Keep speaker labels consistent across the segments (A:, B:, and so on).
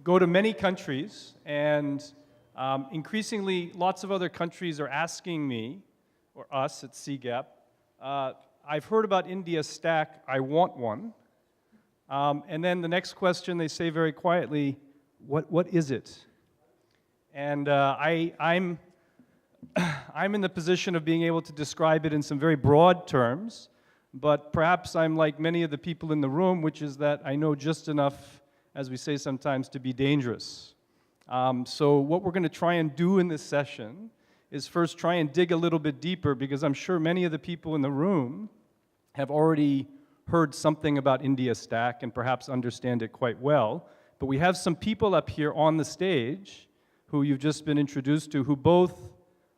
A: go to many countries, and increasingly lots of other countries are asking me, or us at CGAP, I've heard about IndiaStack, I want one. And then the next question they say very quietly, what is it? And I'm in the position of being able to describe it in some very broad terms, but perhaps I'm like many of the people in the room, which is that I know just enough, as we say sometimes, to be dangerous. So what we're going to try and do in this session is first try and dig a little bit deeper, because I'm sure many of the people in the room have already heard something about IndiaStack and perhaps understand it quite well. But we have some people up here on the stage who you've just been introduced to, who both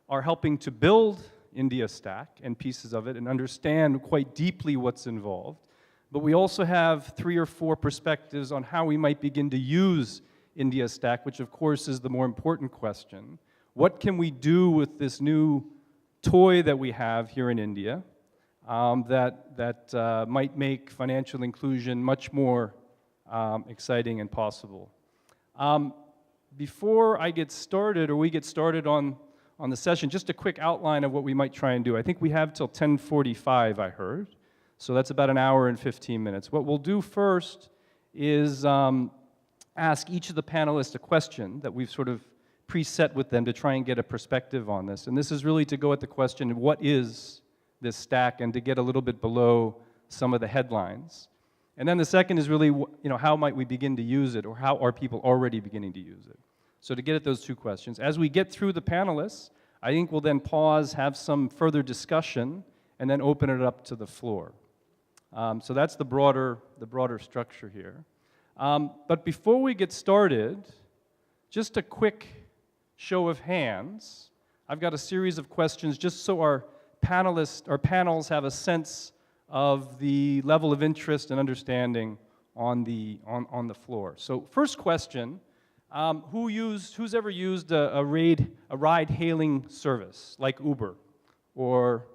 A: are helping to build IndiaStack and pieces of it and understand quite deeply what's involved. But we also have 3 or 4 perspectives on how we might begin to use IndiaStack, which of course is the more important question. What can we do with this new toy that we have here in India that might make financial inclusion much more exciting and possible? Before I get started, or we get started on the session, just a quick outline of what we might try and do. I think we have till 10:45, I heard. So that's about an hour and 15 minutes. What we'll do first is ask each of the panelists a question that we've sort of preset with them to try and get a perspective on this. And this is really to go at the question, what is this stack, and to get a little bit below some of the headlines. And then the second is really, how might we begin to use it, or how are people already beginning to use it? So to get at those 2 questions. As we get through the panelists, I think we'll then pause, have some further discussion, and then open it up to the floor. So that's the broader structure here. But before we get started, just a quick show of hands. I've got a series of questions just so our panels have a sense of the level of interest and understanding on the floor. So first question, who's ever used a ride-hailing service like Uber, or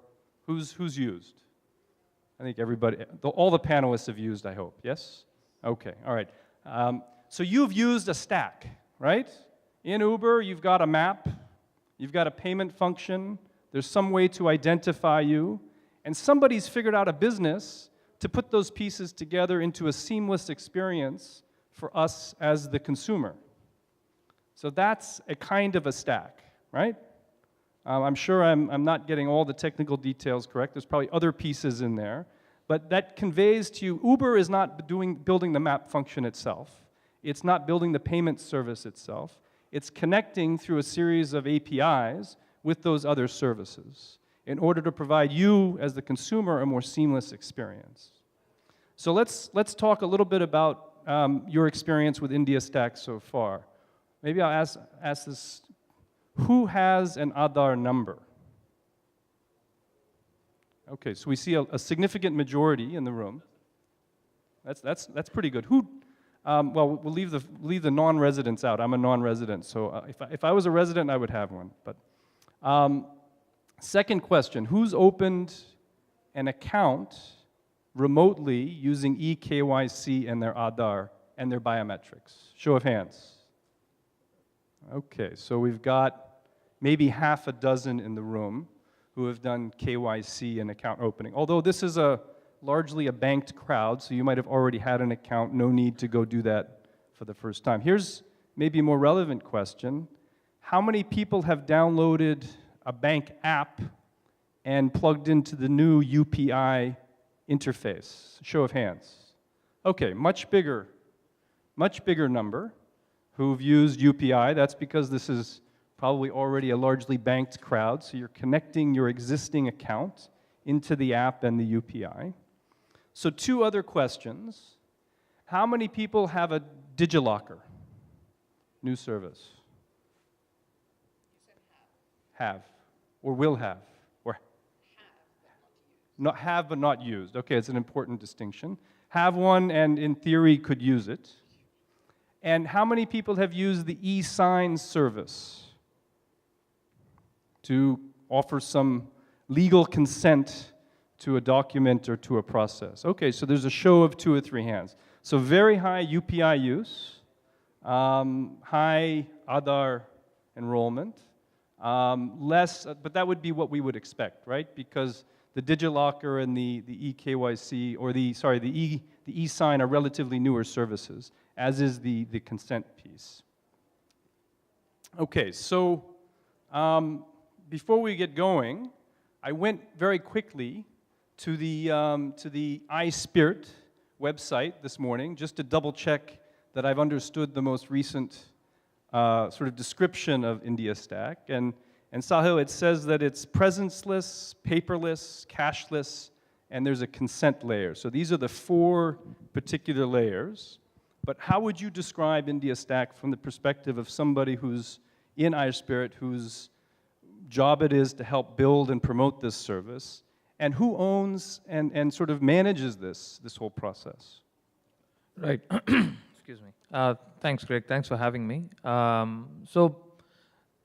A: who's used? I think everybody, all the panelists have used, I hope, yes? Okay, all right. So you've used a stack, right? In Uber, you've got a map, you've got a payment function, there's some way to identify you, and somebody's figured out a business to put those pieces together into a seamless experience for us as the consumer. So that's a kind of a stack, right? I'm sure I'm not getting all the technical details correct. There's probably other pieces in there. But that conveys to you, Uber is not building the map function itself. It's not building the payment service itself. It's connecting through a series of APIs with those other services in order to provide you, as the consumer, a more seamless experience. So let's talk a little bit about your experience with IndiaStack so far. Maybe I'll ask this. Who has an Aadhaar number? Okay, so we see a significant majority in the room. That's pretty good. Who? Well, we'll leave the non-residents out. I'm a non-resident, so if I was a resident, I would have one. But second question: who's opened an account remotely using eKYC and their Aadhaar and their biometrics? Show of hands. Okay, so we've got maybe half a dozen in the room who have done KYC and account opening. Although this is largely a banked crowd, so you might have already had an account, no need to go do that for the first time. Here's maybe a more relevant question. How many people have downloaded a bank app and plugged into the new UPI interface? Show of hands. Okay, much bigger number who've used UPI. That's because this is probably already a largely banked crowd, so you're connecting your existing account into the app and the UPI. So 2 other questions. How many people have a DigiLocker? New service.
B: You said have.
A: Have. Or will have. Or have but not used. Okay, it's an important distinction. Have one and in theory could use it. And how many people have used the e-sign service to offer some legal consent to a document or to a process? Okay, so there's a show of 2 or 3 hands. So very high UPI use. high Aadhaar enrollment, less, but that would be what we would expect, right? Because the DigiLocker and the eKYC, or the e-sign are relatively newer services, as is the consent piece. Okay, so before we get going, I went very quickly to the ISpirt website this morning just to double check that I've understood the most recent sort of description of IndiaStack. And Sahil, it says that it's presenceless, paperless, cashless, and there's a consent layer. So these are the 4 particular layers. But how would you describe IndiaStack from the perspective of somebody who's in ISpirt, whose job it is to help build and promote this service, and who owns and sort of manages this whole process?
B: Right. Excuse me. Thanks, Greg. Thanks for having me. So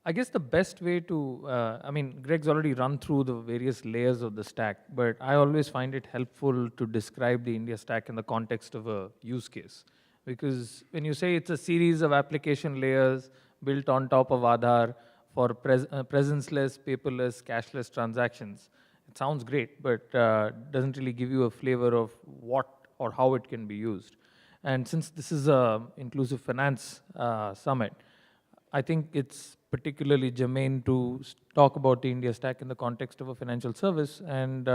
B: I guess the best way to, I mean, Greg's already run through the various layers of the stack, but I always find it helpful to describe the India stack in the context of a use case. Because when you say it's a series of application layers built on top of Aadhaar for presenceless, paperless, cashless transactions, it sounds great, but doesn't really give you a flavor of what or how it can be used. And since this is a inclusive finance summit, I think it's particularly germane to talk about the India stack in the context of a financial service and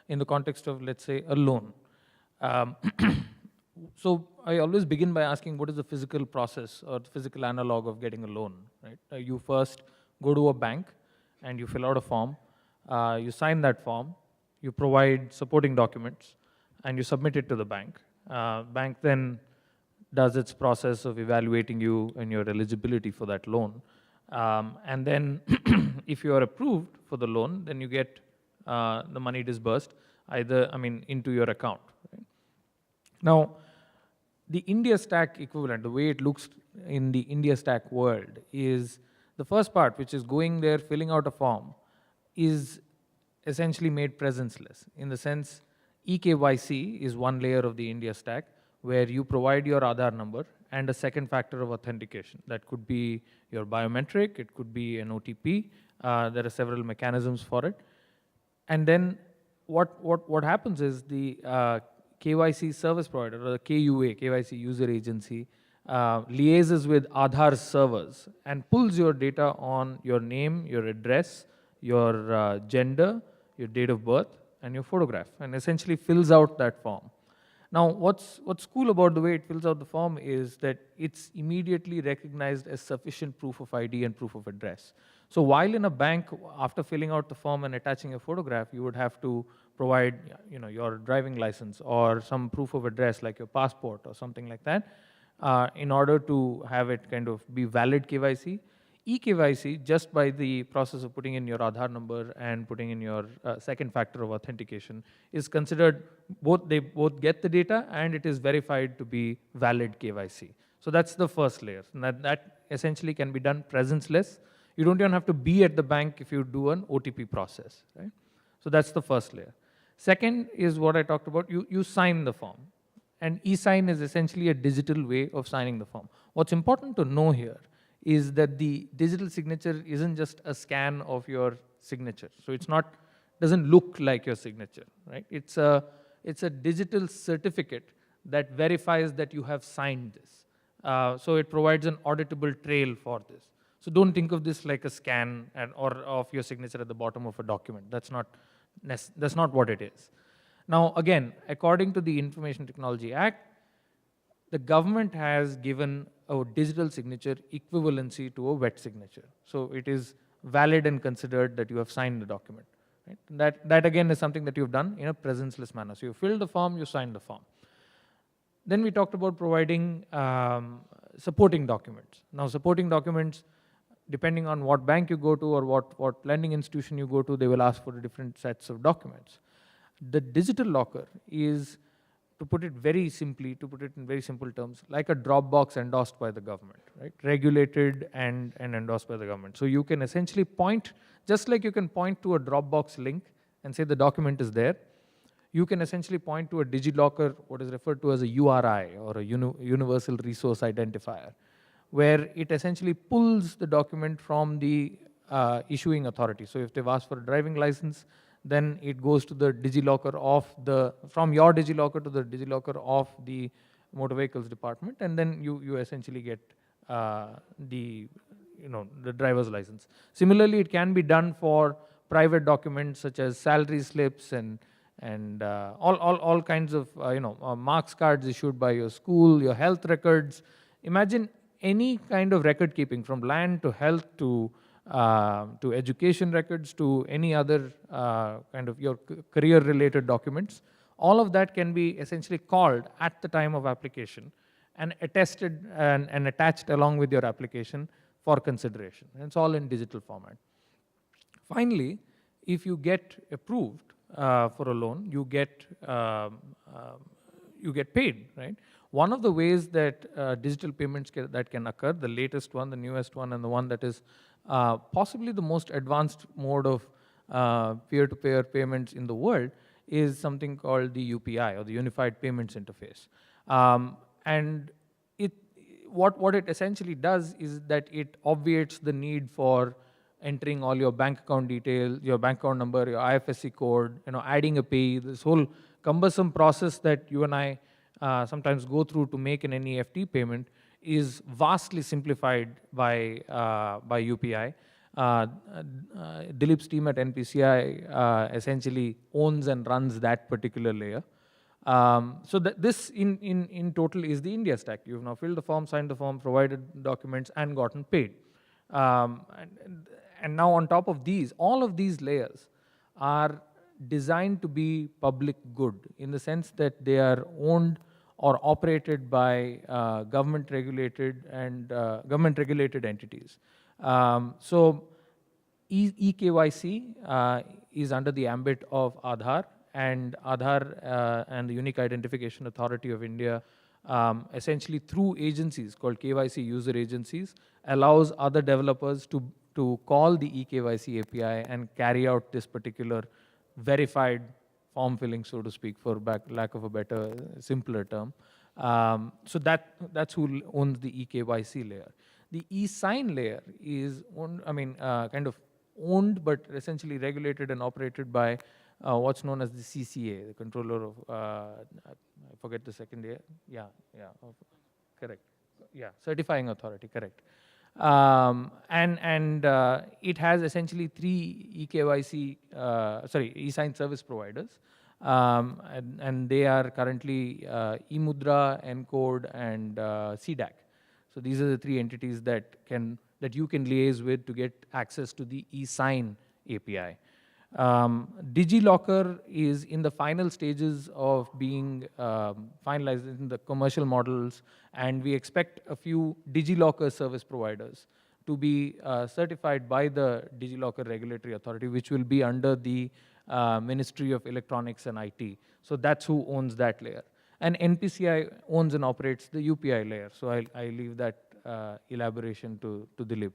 B: in the context of, let's say, a loan. So I always begin by asking, what is the physical process or the physical analog of getting a loan, right? You first go to a bank and you fill out a form, you sign that form, you provide supporting documents, and you submit it to the bank. Bank then does its process of evaluating you and your eligibility for that loan. And then if you are approved for the loan, then you get the money disbursed into your account. Right? Now, the India stack equivalent, the way it looks in the India stack world, is the first part, which is going there, filling out a form, is essentially made presenceless. In the sense, eKYC is one layer of the India stack, where you provide your Aadhaar number and a second factor of authentication. That could be your biometric, it could be an OTP. There are several mechanisms for it. And then what happens is the KYC service provider, or the KUA, KYC user agency, liaises with Aadhaar servers and pulls your data on your name, your address, your gender, your date of birth, and your photograph, and essentially fills out that form. Now, what's cool about the way it fills out the form is that it's immediately recognized as sufficient proof of ID and proof of address. So while in a bank, after filling out the form and attaching a photograph, you would have to provide your driving license or some proof of address like your passport or something like that in order to have it kind of be valid KYC. eKYC, just by the process of putting in your Aadhaar number and putting in your second factor of authentication, is considered they both get the data and it is verified to be valid KYC. So that's the first layer. And that essentially can be done presenceless. You don't even have to be at the bank if you do an OTP process, right? So that's the first layer. Second is what I talked about. You sign the form. And e-sign is essentially a digital way of signing the form. What's important to know here is that the digital signature isn't just a scan of your signature. So it's not, doesn't look like your signature, right? It's a digital certificate that verifies that you have signed this. So it provides an auditable trail for this. So don't think of this like a scan or of your signature at the bottom of a document. That's not what it is. Now, again, according to the Information Technology Act, the government has given a digital signature equivalency to a wet signature. So it is valid and considered that you have signed the document. Right? That again is something that you've done in a presenceless manner. So you filled the form, you signed the form. Then we talked about providing supporting documents. Now, supporting documents, depending on what bank you go to or what lending institution you go to, they will ask for different sets of documents. The digital locker is, to put it very simply, to put it in very simple terms, like a Dropbox endorsed by the government, right? Regulated and endorsed by the government. So you can essentially point, just like you can point to a Dropbox link and say the document is there, you can essentially point to a DigiLocker, what is referred to as a URI, or a Universal Resource Identifier. where it essentially pulls the document from the issuing authority. So if they've asked for a driving license, then it goes to the DigiLocker from your DigiLocker to the DigiLocker of the motor vehicles department, and then you essentially get the driver's license. Similarly, it can be done for private documents such as salary slips and all kinds of marks cards issued by your school, your health records. Imagine any kind of record keeping, from land to health to education records to any other kind of your career related documents. All of that can be essentially called at the time of application and attested and attached along with your application for consideration. And it's all in digital format. Finally, if you get approved for a loan, you get paid, right? One of the ways that digital payments that can occur, the latest one, the newest one, and the one that is possibly the most advanced mode of peer-to-peer payments in the world, is something called the UPI, or the Unified Payments Interface. And what it essentially does is that it obviates the need for entering all your bank account details, your bank account number, your IFSC code, adding a payee, this whole cumbersome process that you and I sometimes go through to make an NEFT payment is vastly simplified by UPI. Dilip's team at NPCI essentially owns and runs that particular layer. So this in total is the IndiaStack. You've now filled the form, signed the form, provided documents, and gotten paid. And now on top of these, all of these layers are designed to be public good, in the sense that they are owned or operated by government-regulated entities. So eKYC is under the ambit of Aadhaar, and Aadhaar and the Unique Identification Authority of India, essentially through agencies called KYC user agencies, allows other developers to call the eKYC API and carry out this particular verified form filling, so to speak, for lack of a better, simpler term. So that's who owns the eKYC layer. The eSign layer is kind of owned, but essentially regulated and operated by what's known as the CCA, the controller of, I forget the second year. Correct. Certifying authority, correct. It has essentially three eSign service providers, and they are currently eMudra, Encode, and CDAC. So these are the three entities that you can liaise with to get access to the eSign API. DigiLocker is in the final stages of being finalized in the commercial models, and we expect a few DigiLocker service providers to be certified by the DigiLocker Regulatory Authority, which will be under the Ministry of Electronics and IT. So that's who owns that layer. And NPCI owns and operates the UPI layer. So I leave that elaboration to Dilip.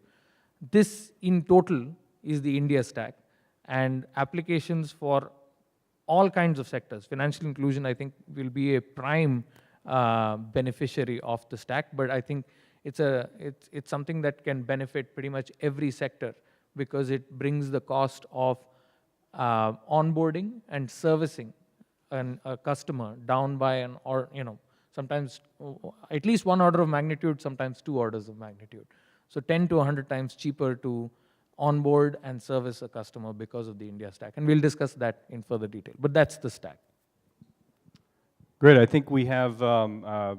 B: This in total is the IndiaStack, and applications for all kinds of sectors. Financial inclusion, I think, will be a prime beneficiary of the stack, but I think it's something that can benefit pretty much every sector, because it brings the cost of onboarding and servicing a customer down by sometimes at least one order of magnitude, sometimes 2 orders of magnitude. So 10 to 100 times cheaper to onboard and service a customer because of the IndiaStack. And we'll discuss that in further detail, but that's the stack.
A: Great, I think we have a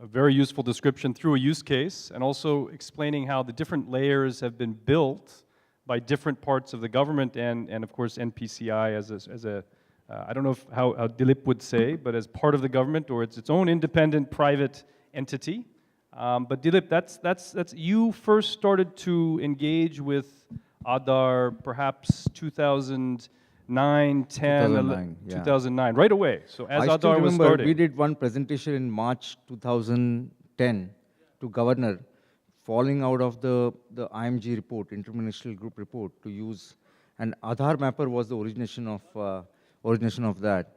A: very useful description through a use case, and also explaining how the different layers have been built by different parts of the government and of course NPCI as a I don't know how Dilip would say, but as part of the government, or it's its own independent private entity. But Dilip, that's you first started to engage with Aadhaar perhaps 2009, 10, 2009, right away. So as Aadhaar was starting.
C: We did one presentation in March 2010 to Governor, falling out of the IMG report, Interministerial Group report, to use, and Aadhaar Mapper was the origination of that.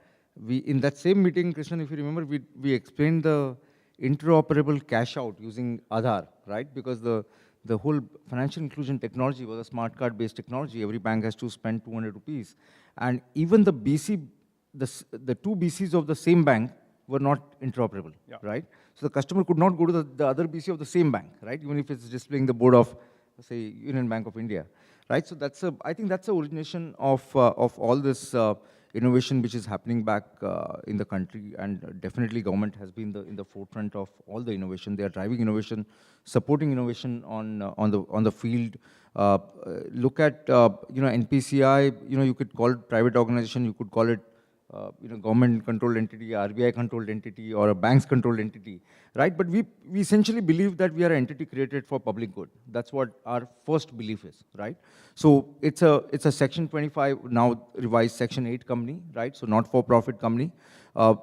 C: In that same meeting, Krishnan, if you remember, we explained the interoperable cash out using Aadhaar, right? Because the whole financial inclusion technology was a smart card based technology. Every bank has to spend 200 rupees. And even the BC, the two BCs of the same bank were not interoperable, right? So the customer could not go to the other BC of the same bank, right? Even if it's displaying the board of, say, Union Bank of India, right? So I think that's the origination of all this innovation which is happening back in the country, and definitely government has been in the forefront of all the innovation. They are driving innovation, supporting innovation on the field. Look at NPCI. You could call it private organization, you could call it government-controlled entity, RBI-controlled entity, or a bank's-controlled entity, right? But we essentially believe that we are an entity created for public good. That's what our first belief is, right? So it's a Section 25, now revised Section 8 company, right? So not-for-profit company.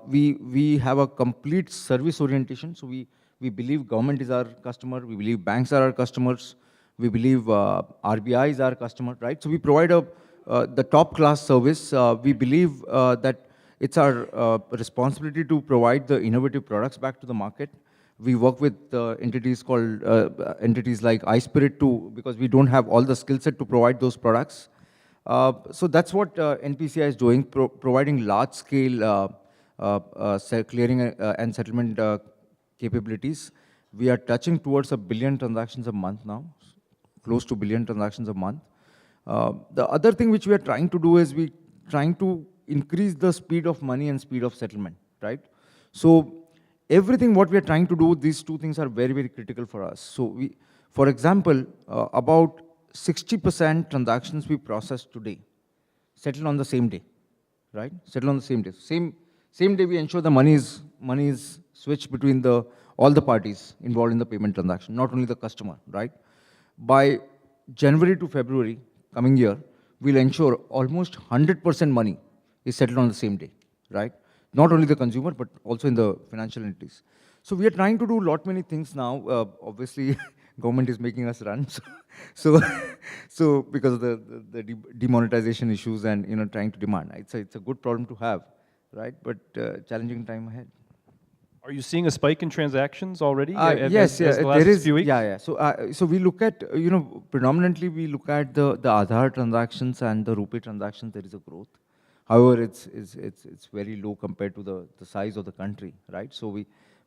C: We have a complete service orientation. So we believe government is our customer. We believe banks are our customers. We believe RBI is our customer, right? So we provide the top-class service. We believe that it's our responsibility to provide the innovative products back to the market. We work with entities like ISpirt too, because we don't have all the skill set to provide those products. So that's what NPCI is doing, providing large-scale clearing and settlement capabilities. We are touching towards 1 billion transactions a month now, close to 1 billion transactions a month. The other thing which we are trying to do is we trying to increase the speed of money and speed of settlement, right? So everything what we are trying to do, these two things are very, very critical for us. So for example, about 60% transactions we process today settle on the same day, right? Settle on the same day. Same day we ensure the money is switched between all the parties involved in the payment transaction, not only the customer, right? By January to February, coming year, we'll ensure almost 100% money is settled on the same day, right? Not only the consumer, but also in the financial entities. So we are trying to do many things now. Obviously, government is making us run. So because of the demonetization issues and trying to demand. It's a good problem to have, right? But challenging time ahead.
A: Are you seeing a spike in transactions already?
C: Yes,
A: there is. Few weeks?
C: Yeah. So we look at, predominantly we look at the Aadhaar transactions and the RuPay transactions. There is a growth. However, it's very low compared to the size of the country, right? So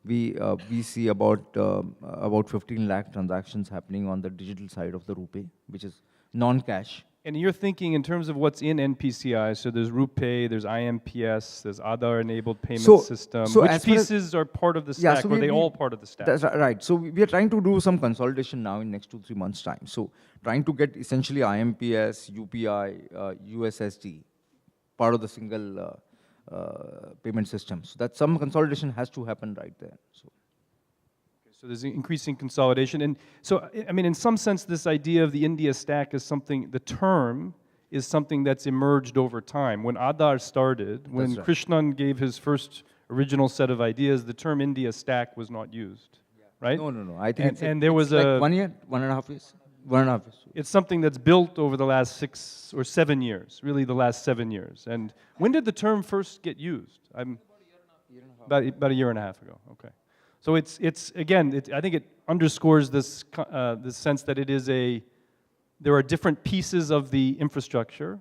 C: we see about 15 lakh transactions happening on the digital side of the RuPay, which is non-cash.
A: And you're thinking in terms of what's in NPCI, so there's RuPay, there's IMPS, there's Aadhaar-enabled payment system. Which pieces are part of the stack? Are they all part of the stack?
C: That's right. So we are trying to do some consolidation now in next 2-3 months' time. So trying to get essentially IMPS, UPI, USSD, part of the single payment system. So that some consolidation has to happen right there.
A: So there's increasing consolidation. And so, I mean, in some sense, this idea of the IndiaStack is something, the term is something that's emerged over time. When Aadhaar started, when Krishnan gave his first original set of ideas, the term IndiaStack was not used, right?
C: No. I think
A: there was
C: like 1 year, 1.5 years. 1.5 years. It's
A: something that's built over the last 6 or 7 years, really the last 7 years. And when did the term first get used? About a year and a half ago, okay. So it's again, I think it underscores this sense that there are different pieces of the infrastructure,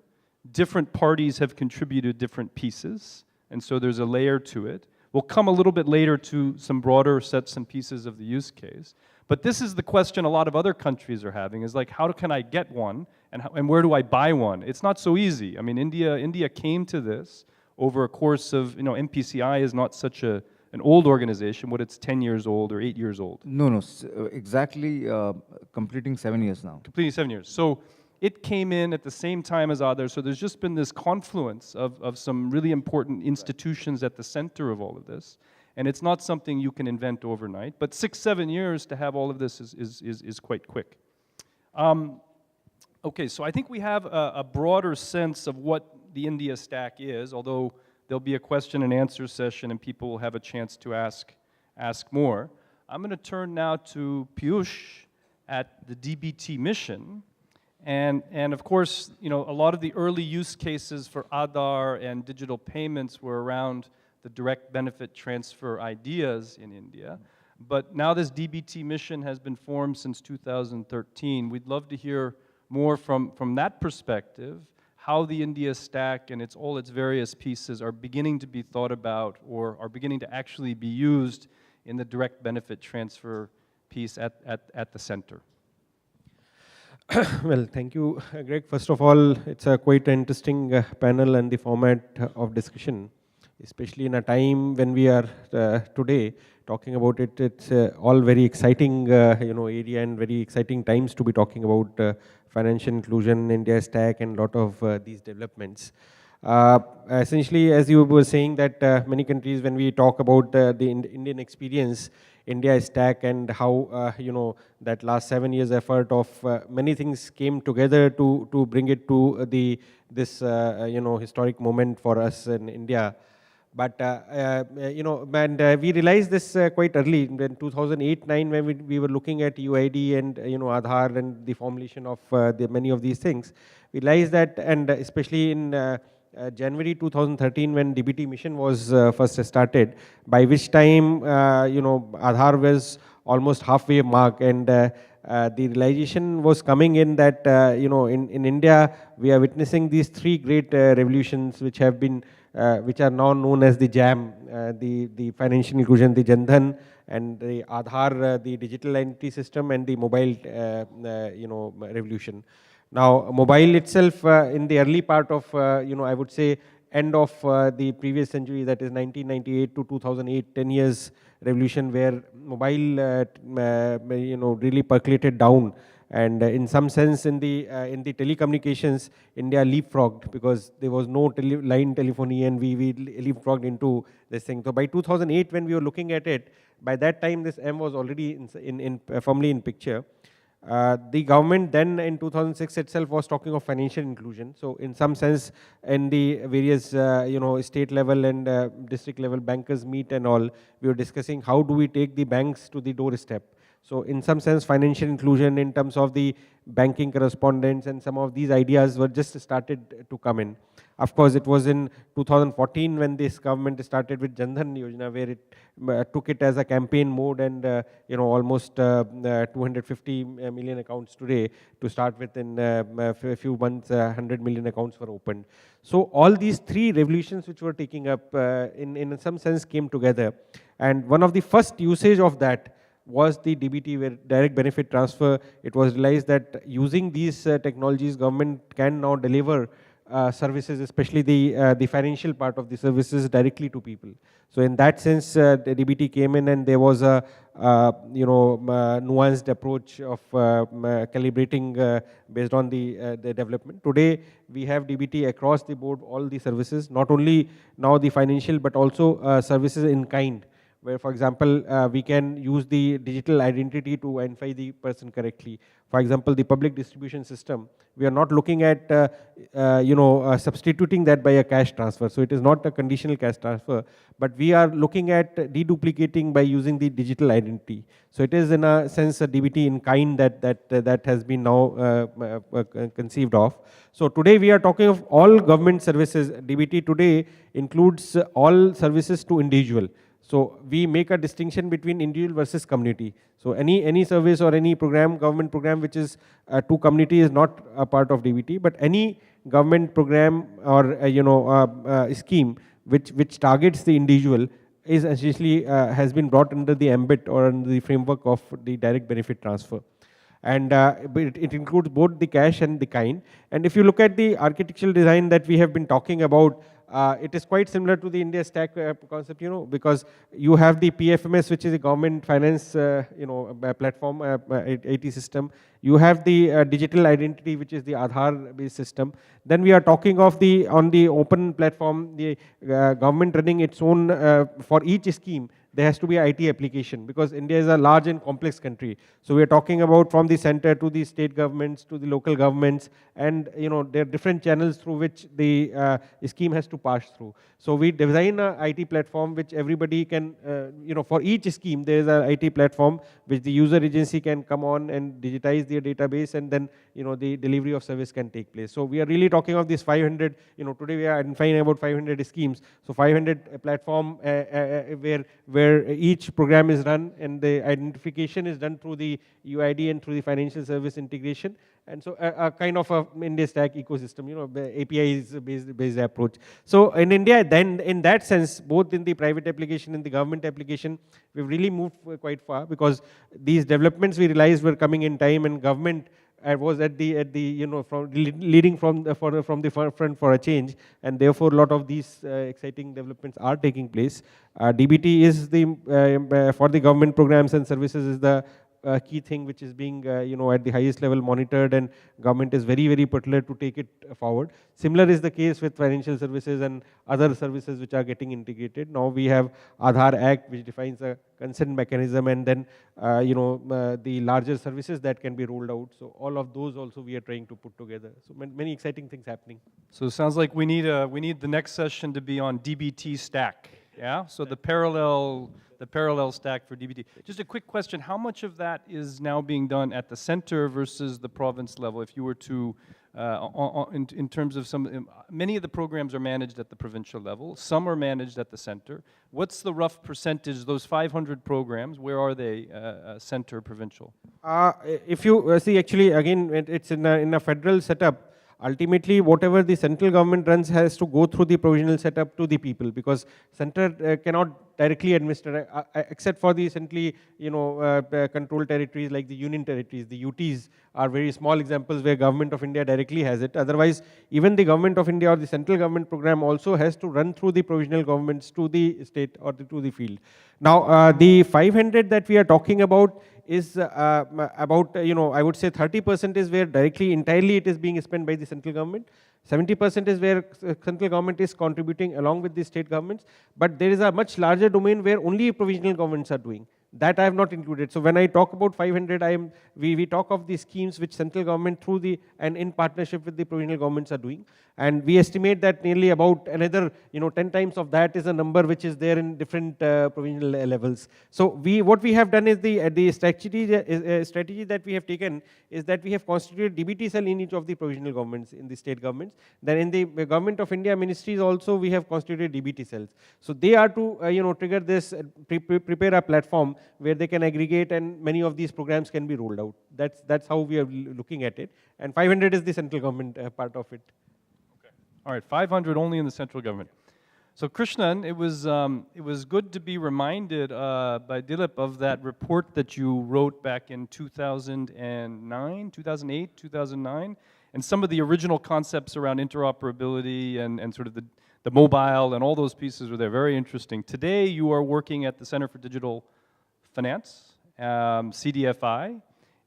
A: different parties have contributed different pieces, and so there's a layer to it. We'll come a little bit later to some broader sets and pieces of the use case. But this is the question a lot of other countries are having, is like, how can I get one, and where do I buy one? It's not so easy. I mean, India came to this over a course of, NPCI is not such an old organization. What, it's 10 years old or 8 years old?
C: No, exactly completing 7 years now.
A: Completing 7 years. So it came in at the same time as Aadhaar, so there's just been this confluence of some really important institutions at the center of all of this. And it's not something you can invent overnight, but 6-7 years to have all of this is quite quick. Okay, so I think we have a broader sense of what the IndiaStack is, although there'll be a question and answer session and people will have a chance to ask more. I'm going to turn now to Peeyush at the DBT mission. And of course, a lot of the early use cases for Aadhaar and digital payments were around the direct benefit transfer ideas in India. But now this DBT mission has been formed since 2013. We'd love to hear more from that perspective, how the IndiaStack and all its various pieces are beginning to be thought about or are beginning to actually be used in the direct benefit transfer piece at the center.
D: Well, thank you, Greg. First of all, it's a quite interesting panel and the format of discussion, especially in a time when we are today talking about it. It's all very exciting, area and very exciting times to be talking about financial inclusion, IndiaStack, and a lot of these developments. Essentially, as you were saying, that many countries, when we talk about the Indian experience, IndiaStack, and how that last 7 years effort of many things came together to bring it to this historic moment for us in India. But we realized this quite early in 2008-9 when we were looking at UID and Aadhaar and the formulation of many of these things. We realized that, and especially in January 2013 when DBT mission was first started, by which time Aadhaar was almost halfway mark, and the realization was coming in that in India we are witnessing these three great revolutions which have been which are now known as the JAM, the financial inclusion, the Jan Dhan, and the Aadhaar, the digital identity system, and the mobile revolution. Now, mobile itself, in the early part of, I would say, end of the previous century, that is 1998 to 2008, 10 years revolution, where mobile, really percolated down. And in some sense, in the telecommunications, India leapfrogged because there was no line telephony, and we leapfrogged into this thing. So by 2008, when we were looking at it, by that time, this M was already firmly in picture. The government then in 2006 itself was talking of financial inclusion. So in some sense, in the various state level and district level bankers meet and all, we were discussing how do we take the banks to the doorstep. So in some sense, financial inclusion in terms of the banking correspondence and some of these ideas were just started to come in. Of course, it was in 2014 when this government started with Jan Dhan Yojana, where it took it as a campaign mode, and almost 250 million accounts today to start with. In a few months, 100 million accounts were opened. So all these three revolutions which were taking up in some sense came together, and one of the first usage of that was the DBT, where direct benefit transfer. It was realized that using these technologies, government can now deliver services, especially the financial part of the services, directly to people. So in that sense, the DBT came in, and there was a nuanced approach of calibrating based on the development. Today, we have DBT across the board, all the services, not only now the financial, but also services in kind, where, for example, we can use the digital identity to identify the person correctly. For example, the public distribution system, we are not looking at substituting that by a cash transfer. So it is not a conditional cash transfer, but we are looking at deduplicating by using the digital identity. So it is, in a sense, a DBT in kind that has been now conceived of. So today we are talking of all government services. DBT today includes all services to individual. So we make a distinction between individual versus community. So any service or any program, government program which is to community is not a part of DBT, but any government program or scheme which targets the individual is essentially has been brought under the ambit or under the framework of the direct benefit transfer. And it includes both the cash and the kind. And if you look at the architectural design that we have been talking about, it is quite similar to the IndiaStack concept, because you have the PFMS, which is a government finance, platform, IT system. You have the digital identity, which is the Aadhaar-based system. Then we are talking of on the open platform, the government running its own, for each scheme, there has to be an IT application, because India is a large and complex country. So we are talking about from the center to the state governments to the local governments, and there are different channels through which the scheme has to pass through. So we design an IT platform which everybody can, for each scheme there is an IT platform which the user agency can come on and digitize their database, and then the delivery of service can take place. So we are really talking of this 500. Today we are identifying about 500 schemes. So 500 platform where where each program is run and the identification is done through the UID and through the financial service integration. And so a kind of a IndiaStack ecosystem, the APIs based approach. So in India, then in that sense, both in the private application and the government application, we've really moved quite far, because these developments we realized were coming in time, and government was at the from leading from the forefront for a change, and therefore a lot of these exciting developments are taking place. DBT is the for the government programs and services is the key thing which is being at the highest level monitored, and government is very, very particular to take it forward. Similar is the case with financial services and other services which are getting integrated. Now we have Aadhaar Act, which defines a consent mechanism, and then the larger services that can be rolled out. So all of those also we are trying to put together. So many exciting things happening.
A: So it sounds like we need the next session to be on DBT stack. Yeah. So the parallel stack for DBT. Just a quick question: how much of that is now being done at the center versus the province level? If you were to, in terms of many of the programs are managed at the provincial level. Some are managed at the center. What's the rough percentage? Those 500 programs, where are they? Center, provincial?
D: If you see, actually, again, it's in a federal setup. Ultimately, whatever the central government runs has to go through the provisional setup to the people, because center cannot directly administer, except for the centrally controlled territories like the union territories. The UTs are very small examples where government of India directly has it. Otherwise, even the government of India or the central government program also has to run through the provisional governments to the state or to the field. Now, the 500 that we are talking about is about, I would say 30% is where directly, entirely it is being spent by the central government. 70% is where central government is contributing along with the state governments. But there is a much larger domain where only provisional governments are doing. That I have not included. So when I talk about 500, we talk of the schemes which central government through and in partnership with the provincial governments are doing. And we estimate that nearly about another 10 times of that is a number which is there in different provincial levels. So what we have done is the strategy that we have taken is that we have constituted DBT cell in each of the provincial governments, in the state governments. Then in the government of India ministries also we have constituted DBT cells. So they are to trigger this, prepare a platform where they can aggregate, and many of these programs can be rolled out. That's how we are looking at it. And 500 is the central government part of it.
A: Okay. All right, 500 only in the central government. So Krishnan, it was good to be reminded by Dilip of that report that you wrote back in 2009, 2008, 2009, and some of the original concepts around interoperability and sort of the mobile and all those pieces were there. Very interesting. Today you are working at the Center for Digital Finance, CDFI,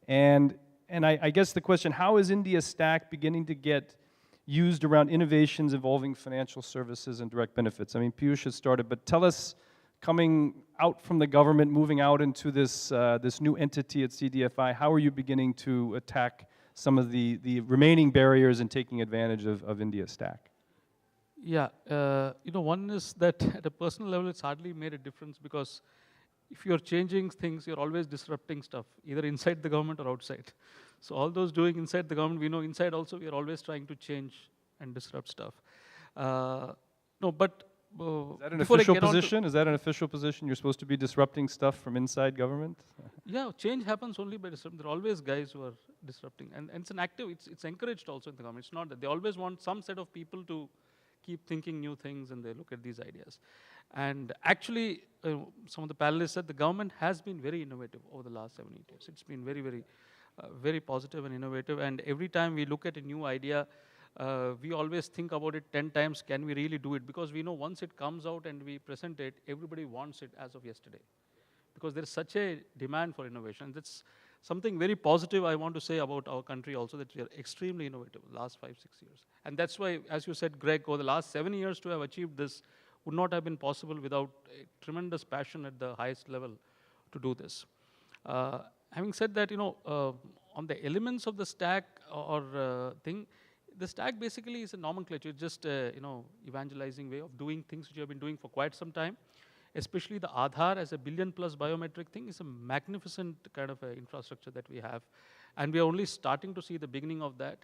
A: and I guess the question: how is IndiaStack beginning to get used around innovations involving financial services and direct benefits? I mean, Peeyush has started, but tell us, coming out from the government, moving out into this new entity at CDFI, how are you beginning to attack some of the remaining barriers and taking advantage of IndiaStack?
E: Yeah, one is that at a personal level, it's hardly made a difference, because if you're changing things, you're always disrupting stuff, either inside the government or outside. So all those doing inside the government, we know inside also we are always trying to change and disrupt stuff. No, but
A: is that an official position? Is that an official position? You're supposed to be disrupting stuff from inside government?
E: Yeah, change happens only by disrupting. There are always guys who are disrupting, and it's an active. It's encouraged also in the government. It's not that they always want some set of people to keep thinking new things, and they look at these ideas. And actually, some of the panelists said the government has been very innovative over the last 7-8 years. It's been very, very, very positive and innovative. And every time we look at a new idea, we always think about it 10 times, can we really do it? Because we know once it comes out and we present it, everybody wants it as of yesterday. Because there is such a demand for innovation. That's something very positive I want to say about our country also, that we are extremely innovative the last 5-6 years. And that's why, as you said, Greg, over the last 7 years to have achieved this would not have been possible without a tremendous passion at the highest level to do this. Having said that, on the elements of the stack or thing, the stack basically is a nomenclature, just evangelizing way of doing things which you have been doing for quite some time. Especially the Aadhaar as a billion-plus biometric thing is a magnificent kind of infrastructure that we have. And we are only starting to see the beginning of that.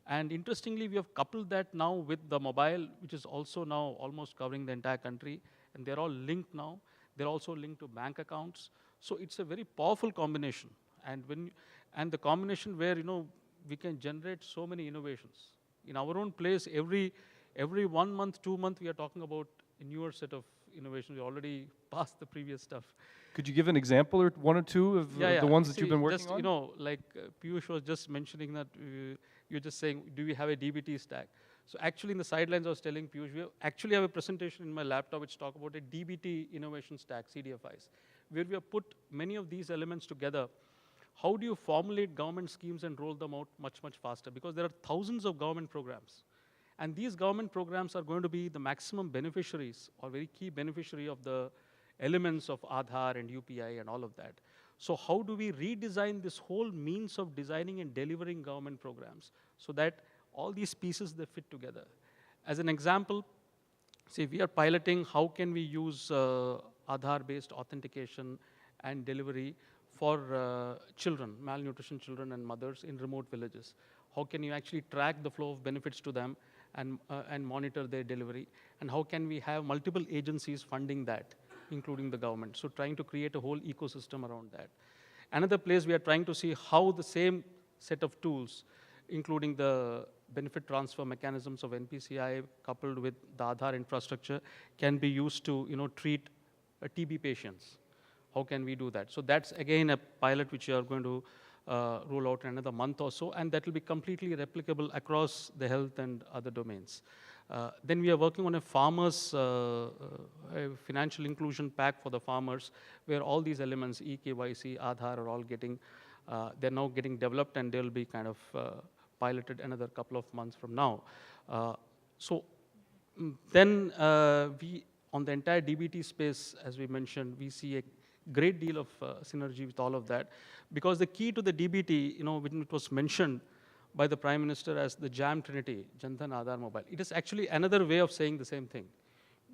E: And interestingly, we have coupled that now with the mobile, which is also now almost covering the entire country. And they're all linked now. They're also linked to bank accounts. So it's a very powerful combination. And the combination where, we can generate so many innovations. In our own place, every 1 month, 2 months, we are talking about a newer set of innovations. We already passed the previous stuff.
A: Could you give an example or one or two of the ones that you've been working
E: just,
A: on?
E: Like Peeyush was just mentioning that you're just saying, do we have a DBT stack? So actually in the sidelines I was telling Peeyush, we actually have a presentation in my laptop which talk about a DBT innovation stack, CDFIs, where we have put many of these elements together. How do you formulate government schemes and roll them out much, much faster? Because there are thousands of government programs. And these government programs are going to be the maximum beneficiaries or very key beneficiary of the elements of Aadhaar and UPI and all of that. So how do we redesign this whole means of designing and delivering government programs so that all these pieces, they fit together? As an example, see, we are piloting how can we use Aadhaar-based authentication and delivery for children, malnutrition children and mothers in remote villages. How can you actually track the flow of benefits to them and monitor their delivery? And how can we have multiple agencies funding that, including the government? So trying to create a whole ecosystem around that. Another place we are trying to see how the same set of tools, including the benefit transfer mechanisms of NPCI coupled with the Aadhaar infrastructure, can be used to treat TB patients. How can we do that? So that's again a pilot which we are going to roll out in another month or so, and that will be completely replicable across the health and other domains. Then we are working on a farmers a financial inclusion pack for the farmers, where all these elements, eKYC, Aadhaar, are all getting, they're now getting developed, and they'll be kind of piloted another couple of months from now. Then we, on the entire DBT space, as we mentioned, we see a great deal of synergy with all of that, because the key to the DBT, when it was mentioned by the Prime Minister as the JAM Trinity, Jan Dhan Aadhaar Mobile, it is actually another way of saying the same thing.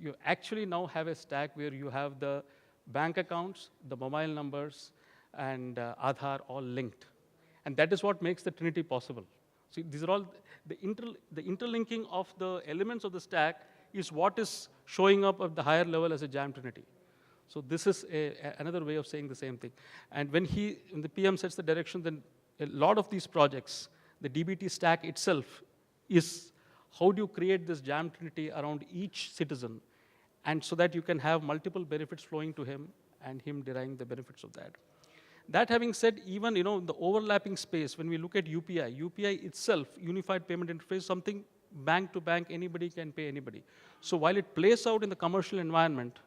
E: You actually now have a stack where you have the bank accounts, the mobile numbers, and Aadhaar all linked. And that is what makes the Trinity possible. See, these are all, the interlinking of the elements of the stack is what is showing up at the higher level as a JAM Trinity. So this is another way of saying the same thing. And when the PM sets the direction, then a lot of these projects, the DBT stack itself is how do you create this JAM Trinity around each citizen, and so that you can have multiple benefits flowing to him and him deriving the benefits of that. That having said, even the overlapping space, when we look at UPI itself, Unified Payment Interface, something bank to bank, anybody can pay anybody. So while it plays out in the commercial environment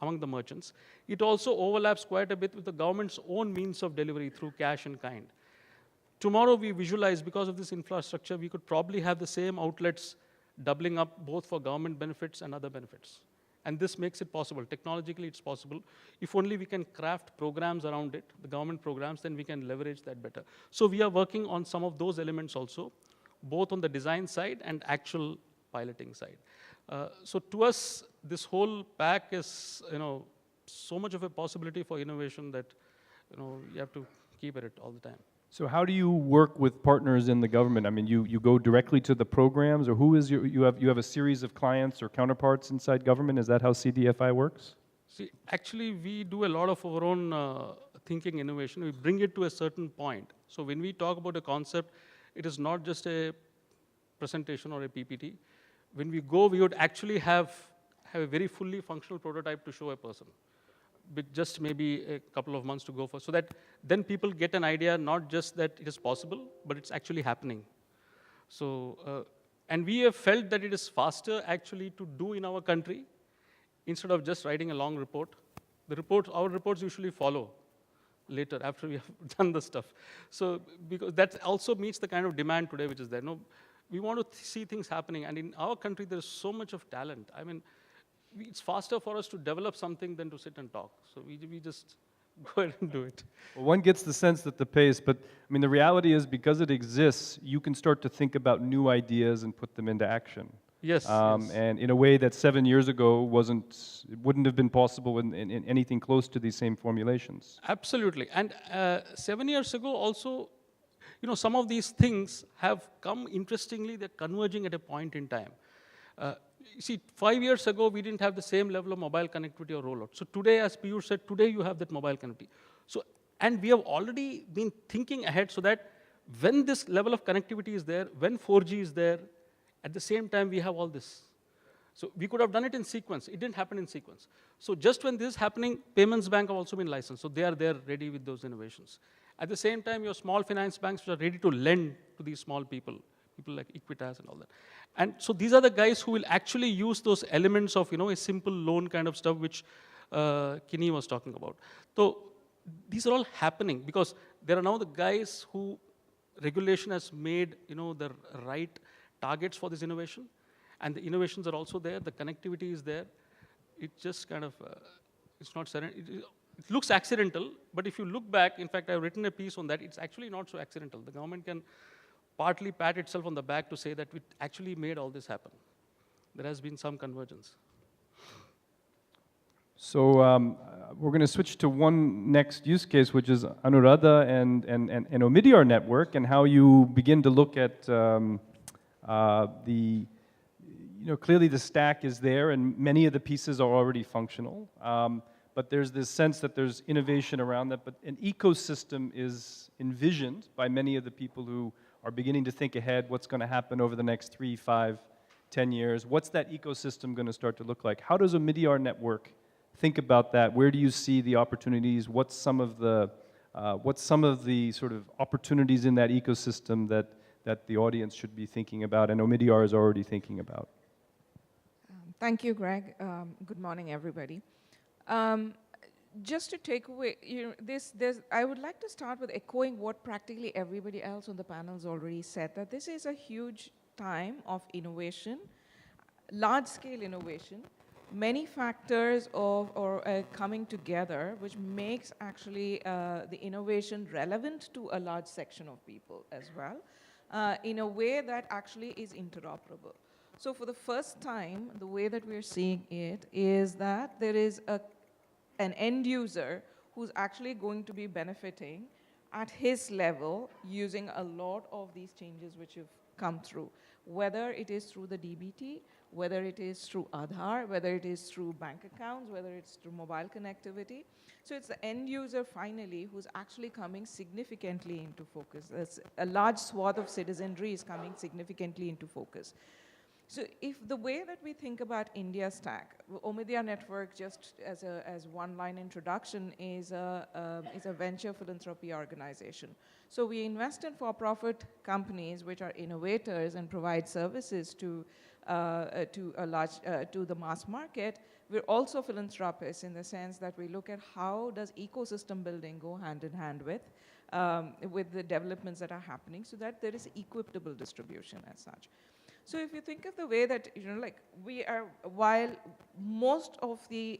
E: among the merchants, it also overlaps quite a bit with the government's own means of delivery through cash and kind. Tomorrow we visualize, because of this infrastructure, we could probably have the same outlets doubling up both for government benefits and other benefits. And this makes it possible. Technologically, it's possible. If only we can craft programs around it, the government programs, then we can leverage that better. So we are working on some of those elements also, both on the design side and actual piloting side. So to us, this whole pack is, so much of a possibility for innovation that, you have to keep at it all the time.
A: So how do you work with partners in the government? I mean, you go directly to the programs, or who is you have a series of clients or counterparts inside government? Is that how CDFI works?
E: See, actually, we do a lot of our own thinking innovation. We bring it to a certain point. So when we talk about a concept, it is not just a presentation or a PPT. When we go, we would actually have a very fully functional prototype to show a person, with just maybe a couple of months to go for, so that then people get an idea, not just that it is possible, but it's actually happening. So, and we have felt that it is faster actually to do in our country, instead of just writing a long report. Our reports usually follow later, after we have done the stuff. So, because that also meets the kind of demand today which is there. We want to see things happening, and in our country there's so much of talent. I mean, it's faster for us to develop something than to sit and talk. So we just go ahead and do it.
A: Well, one gets the sense that the pace, but I mean, the reality is, because it exists, you can start to think about new ideas and put them into action.
E: Yes,
A: yes. And in a way that 7 years ago wouldn't have been possible in anything close to these same formulations.
E: Absolutely. And 7 years ago also, some of these things have come, interestingly, they're converging at a point in time. see, 5 years ago, we didn't have the same level of mobile connectivity or rollout. So today, as Peeyush said, today you have that mobile connectivity. So, and we have already been thinking ahead so that when this level of connectivity is there, when 4G is there, at the same time, we have all this. So we could have done it in sequence. It didn't happen in sequence. So just when this is happening, Payments Bank have also been licensed. So they are there ready with those innovations. At the same time, your small finance banks are ready to lend to these small people like Equitas and all that. And so these are the guys who will actually use those elements of, a simple loan kind of stuff, which Kini was talking about. So these are all happening because there are now the guys who regulation has made, the right targets for this innovation. And the innovations are also there. The connectivity is there. It just kind of, it's not, it looks accidental, but if you look back, in fact, I've written a piece on that, it's actually not so accidental. The government can partly pat itself on the back to say that we actually made all this happen. There has been some convergence.
A: So we're going to switch to one next use case, which is Anuradha and Omidyar network, and how you begin to look at clearly the stack is there, and many of the pieces are already functional. But there's this sense that there's innovation around that, but an ecosystem is envisioned by many of the people who are beginning to think ahead, what's going to happen over the next 3, 5, 10 years. What's that ecosystem going to start to look like? How does Omidyar network think about that? Where do you see the opportunities? What's some of the sort of opportunities in that ecosystem that the audience should be thinking about and Omidyar is already thinking about?
F: Thank you, Greg. Good morning, everybody. Just to take away, I would like to start with echoing what practically everybody else on the panel's already said, that this is a huge time of innovation, large-scale innovation, many factors coming together, which makes actually the innovation relevant to a large section of people as well, in a way that actually is interoperable. So for the first time, the way that we're seeing it is that there is an end user who's actually going to be benefiting at his level using a lot of these changes which have come through, whether it is through the DBT, whether it is through Aadhaar, whether it is through bank accounts, whether it's through mobile connectivity. So it's the end user finally who's actually coming significantly into focus. A large swath of citizenry is coming significantly into focus. So if the way that we think about IndiaStack, Omidyar Network, just as one-line introduction, is a venture philanthropy organization. So we invest in for-profit companies which are innovators and provide services to the mass market. We're also philanthropists in the sense that we look at how does ecosystem building go hand in hand with the developments that are happening so that there is equitable distribution as such. So if you think of the way that, we are, while most of the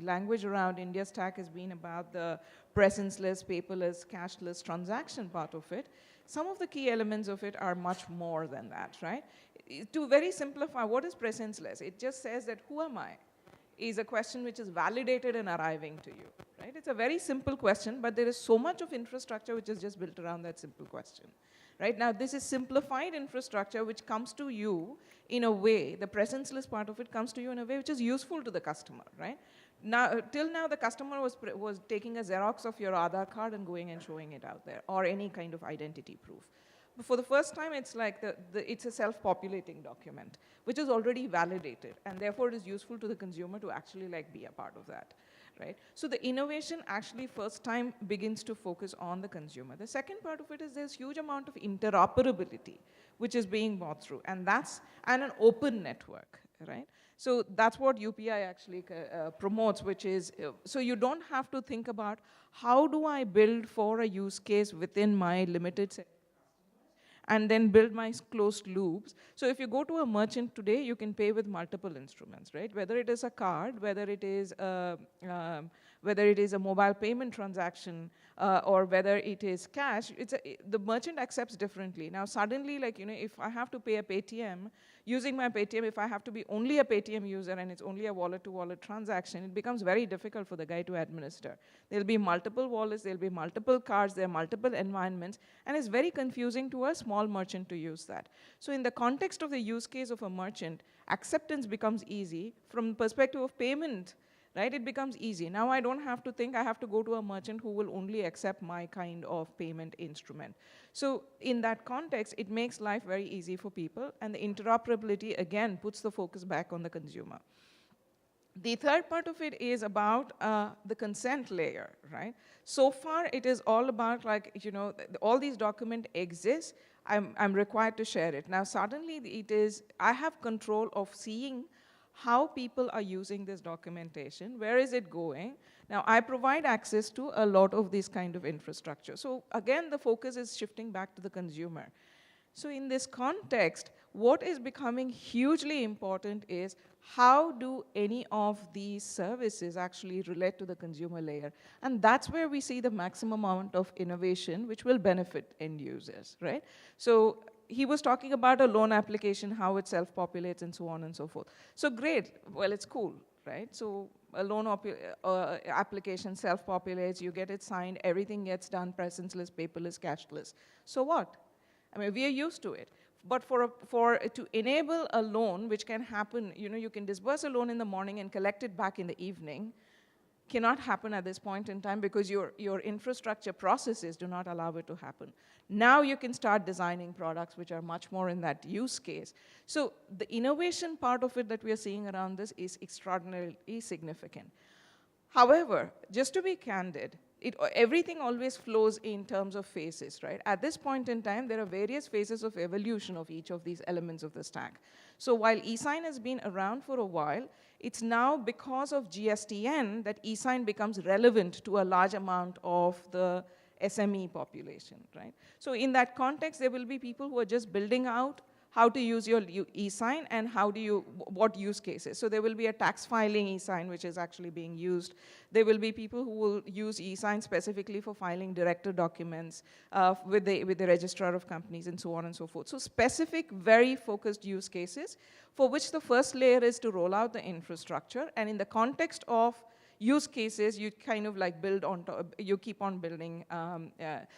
F: language around IndiaStack has been about the presence-less, paperless, cashless transaction part of it, some of the key elements of it are much more than that, right? To very simplify, what is presence-less? It just says that who am I? Is a question which is validated and arriving to you, right? It's a very simple question, but there is so much of infrastructure which is just built around that simple question. Right now, this is simplified infrastructure which comes to you in a way, the presence-less part of it comes to you in a way which is useful to the customer, right? Now, till now, the customer was taking a Xerox of your Aadhaar card and going and showing it out there, or any kind of identity proof. But for the first time, it's like it's a self-populating document, which is already validated, and therefore it is useful to the consumer to actually be a part of that. Right? So the innovation actually first time begins to focus on the consumer. The second part of it is there's huge amount of interoperability which is being brought through, and an open network, right? So that's what UPI actually promotes, which is, so you don't have to think about how do I build for a use case within my limited set and then build my closed loops. So if you go to a merchant today, you can pay with multiple instruments, right? Whether it is a card, whether it is whether it is a mobile payment transaction, or whether it is cash, the merchant accepts differently. Now suddenly, like, if I have to pay a Paytm, using my Paytm, if I have to be only a Paytm user and it's only a wallet-to-wallet transaction, it becomes very difficult for the guy to administer. There'll be multiple wallets, there'll be multiple cards, there are multiple environments, and it's very confusing to a small merchant to use that. So in the context of the use case of a merchant, acceptance becomes easy. From the perspective of payment, right, it becomes easy. Now I don't have to think I have to go to a merchant who will only accept my kind of payment instrument. So in that context, it makes life very easy for people, and the interoperability, again, puts the focus back on the consumer. The third part of it is about the consent layer, right? So far, it is all about, like, all these documents exist, I'm required to share it. Now suddenly it is, I have control of seeing how people are using this documentation, where is it going? Now, I provide access to a lot of this kind of infrastructure. So again, the focus is shifting back to the consumer. So in this context, what is becoming hugely important is how do any of these services actually relate to the consumer layer? And that's where we see the maximum amount of innovation, which will benefit end users, right? So he was talking about a loan application, how it self-populates and so on and so forth. So great, well, it's cool, right? So a loan application self-populates, you get it signed, everything gets done presenceless, paperless, cashless. So what? I mean, we are used to it. But to enable a loan, which can happen, you can disburse a loan in the morning and collect it back in the evening, cannot happen at this point in time because your infrastructure processes do not allow it to happen. Now you can start designing products which are much more in that use case. So the innovation part of it that we are seeing around this is extraordinarily significant. However, just to be candid, everything always flows in terms of phases, right? At this point in time, there are various phases of evolution of each of these elements of the stack. So while eSign has been around for a while, it's now because of GSTN that eSign becomes relevant to a large amount of the SME population, right? So in that context, there will be people who are just building out how to use your eSign and what use cases. So there will be a tax filing eSign which is actually being used. There will be people who will use eSign specifically for filing director documents with the registrar of companies and so on and so forth. So specific, very focused use cases for which the first layer is to roll out the infrastructure, and in the context of use cases, you kind of like build on top, you keep on building.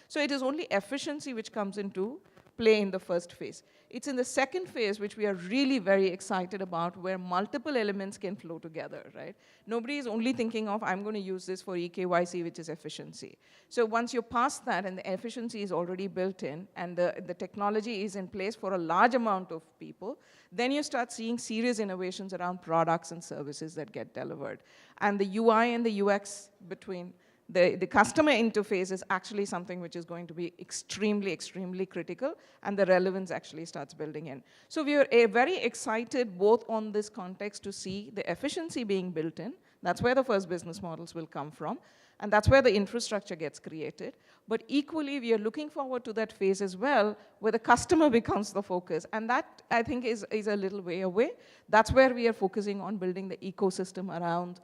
F: So it is only efficiency which comes into play in the first phase. It's in the second phase which we are really very excited about, where multiple elements can flow together, right? Nobody is only thinking of, I'm going to use this for eKYC, which is efficiency. So once you pass that and the efficiency is already built in and the technology is in place for a large amount of people, then you start seeing serious innovations around products and services that get delivered. And the UI and the UX between the customer interface is actually something which is going to be extremely, extremely critical, and the relevance actually starts building in. So we are very excited both on this context to see the efficiency being built in. That's where the first business models will come from, and that's where the infrastructure gets created. But equally, we are looking forward to that phase as well, where the customer becomes the focus, and that, I think, is a little way away. That's where we are focusing on building the ecosystem around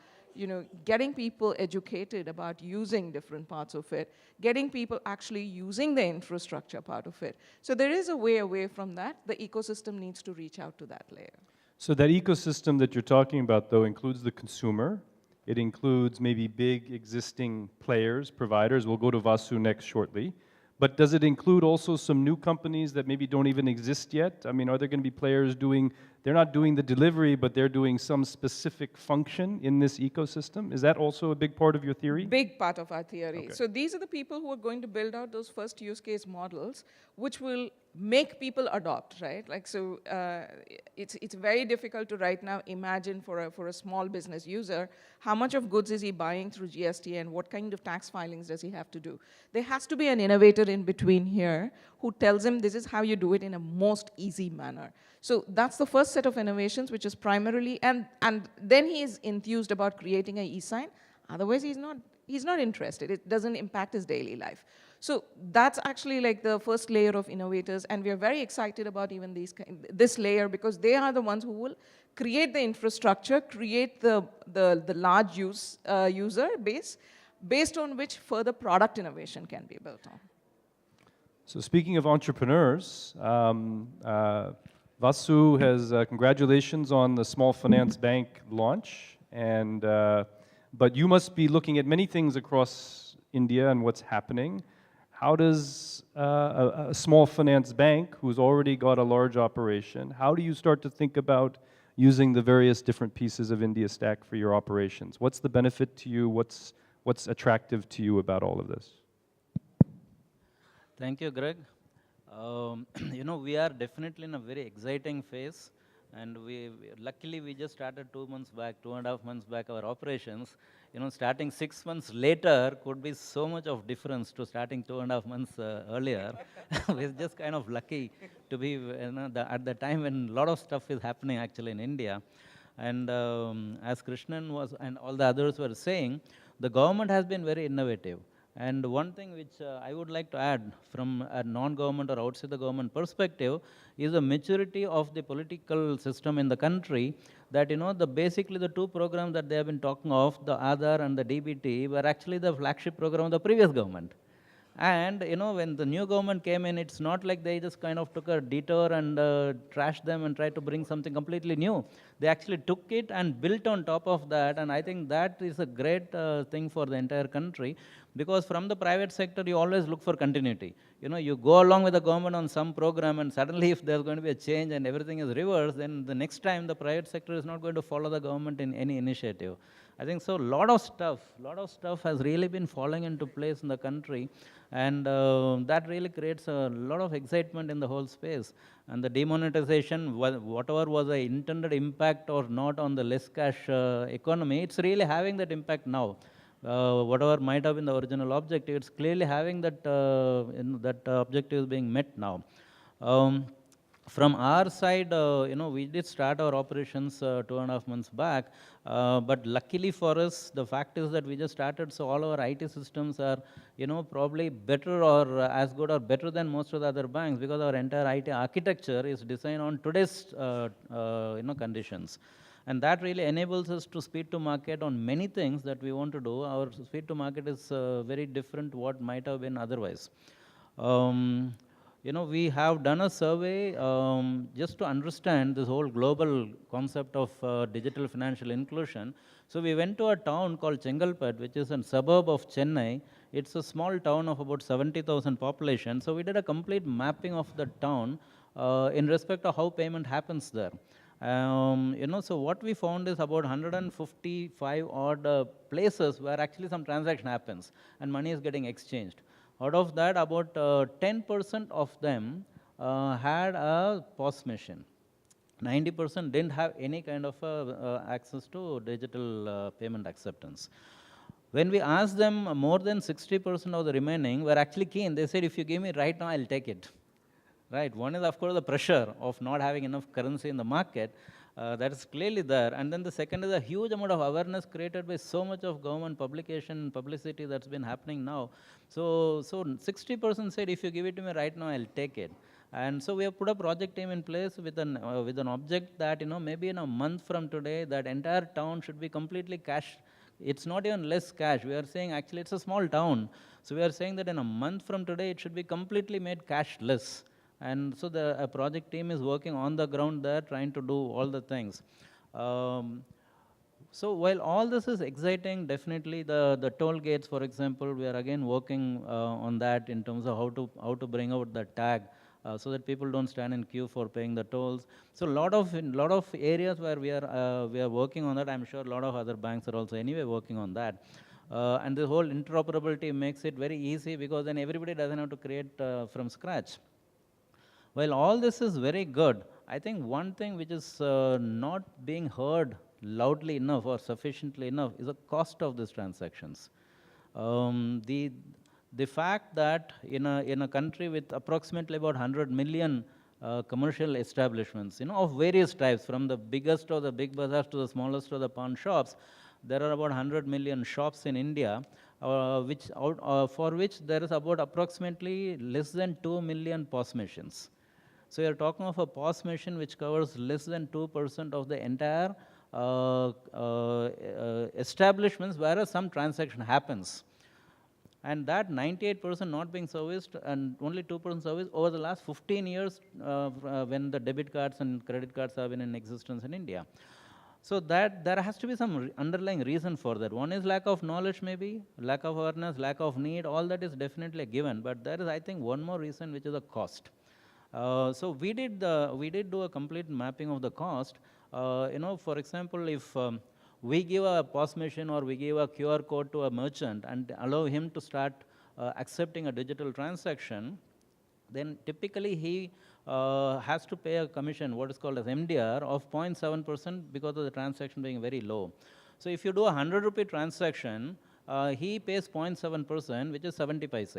F: getting people educated about using different parts of it, getting people actually using the infrastructure part of it. So there is a way away from that. The ecosystem needs to reach out to that layer.
A: So that ecosystem that you're talking about, though, includes the consumer. It includes maybe big existing players, providers. We'll go to Vasu next shortly. But does it include also some new companies that maybe don't even exist yet? I mean, are there going to be players they're not doing the delivery, but they're doing some specific function in this ecosystem? Is that also a big part of your theory?
F: Big part of our theory.
A: Okay.
F: So these are the people who are going to build out those first use case models, which will make people adopt, right? Like, so it's very difficult to right now imagine for a small business user, how much of goods is he buying through GST and what kind of tax filings does he have to do? There has to be an innovator in between here who tells him this is how you do it in a most easy manner. So that's the first set of innovations, which is primarily, and then he is enthused about creating an e-sign. Otherwise, he's not interested. It doesn't impact his daily life. So that's actually like the first layer of innovators, and we are very excited about even this layer because they are the ones who will create the infrastructure, create the large user base, based on which further product innovation can be built on.
A: So speaking of entrepreneurs, Vasu has congratulations on the small finance bank launch, and but you must be looking at many things across India and what's happening. How does a small finance bank who's already got a large operation, how do you start to think about using the various different pieces of IndiaStack for your operations? What's the benefit to you? What's attractive to you about all of this?
G: Thank you, Greg. We are definitely in a very exciting phase, and luckily we just started 2 months back, 2.5 months back our operations. Starting 6 months later could be so much of difference to starting 2.5 months earlier. We're just kind of lucky to be at the time when a lot of stuff is happening actually in India. And as Krishnan was and all the others were saying, the government has been very innovative. And one thing which I would like to add from a non-government or outside the government perspective is the maturity of the political system in the country, that basically the two programs that they have been talking of, the Aadhaar and the DBT, were actually the flagship program of the previous government. And when the new government came in, it's not like they just kind of took a detour and trashed them and tried to bring something completely new. They actually took it and built on top of that, and I think that is a great thing for the entire country, because from the private sector, you always look for continuity. You go along with the government on some program, and suddenly if there's going to be a change and everything is reversed, then the next time the private sector is not going to follow the government in any initiative. I think so. Lot of stuff has really been falling into place in the country, and that really creates a lot of excitement in the whole space. And the demonetization, whatever was the intended impact or not on the less cash economy, it's really having that impact now. Whatever might have been the original objective, it's clearly having that that objective is being met now. From our side, we did start our operations 2.5 months back, but luckily for us, the fact is that we just started, so all our IT systems are, probably better or as good or better than most of the other banks, because our entire IT architecture is designed on today's, conditions. And that really enables us to speed to market on many things that we want to do. Our speed to market is very different what might have been otherwise. We have done a survey just to understand this whole global concept of digital financial inclusion. So we went to a town called Chengalpet, which is a suburb of Chennai. It's a small town of about 70,000 population. So we did a complete mapping of the town in respect of how payment happens there. So what we found is about 155 odd places where actually some transaction happens and money is getting exchanged. Out of that, about 10% of them had a POS machine. 90% didn't have any kind of access to digital payment acceptance. When we asked them, more than 60% of the remaining were actually keen. They said, if you give me right now, I'll take it. Right? One is, of course, the pressure of not having enough currency in the market. That is clearly there. And then the second is a huge amount of awareness created by so much of government publication and publicity that's been happening now. So 60% said, if you give it to me right now, I'll take it. And so we have put a project team in place with an object that, maybe in a month from today, that entire town should be completely cash. It's not even less cash. We are saying actually it's a small town. So we are saying that in a month from today, it should be completely made cashless. And so the project team is working on the ground there, trying to do all the things. So while all this is exciting, definitely the toll gates, for example, we are again working on that in terms of how to bring out the tag so that people don't stand in queue for paying the tolls. So a lot of areas where we are working on that. I'm sure a lot of other banks are also anyway working on that. And the whole interoperability makes it very easy, because then everybody doesn't have to create from scratch. While all this is very good, I think one thing which is not being heard loudly enough or sufficiently enough is the cost of these transactions. The fact that in a country with approximately about 100 million commercial establishments, of various types, from the biggest of the big bazaars to the smallest of the pawn shops, there are about 100 million shops in India, for which there is about approximately less than 2 million POS machines. So you're talking of a POS machine which covers less than 2% of the entire establishments where some transaction happens. And that 98% not being serviced and only 2% serviced over the last 15 years when the debit cards and credit cards have been in existence in India. So that there has to be some underlying reason for that. One is lack of knowledge maybe, lack of awareness, lack of need, all that is definitely a given. But there is, I think, one more reason, which is the cost. So we did do a complete mapping of the cost. For example, if we give a POS machine or we give a QR code to a merchant and allow him to start accepting a digital transaction, then typically he has to pay a commission, what is called as MDR, of 0.7% because of the transaction being very low. So if you do a 100 rupee transaction, he pays 0.7%, which is 70 paise.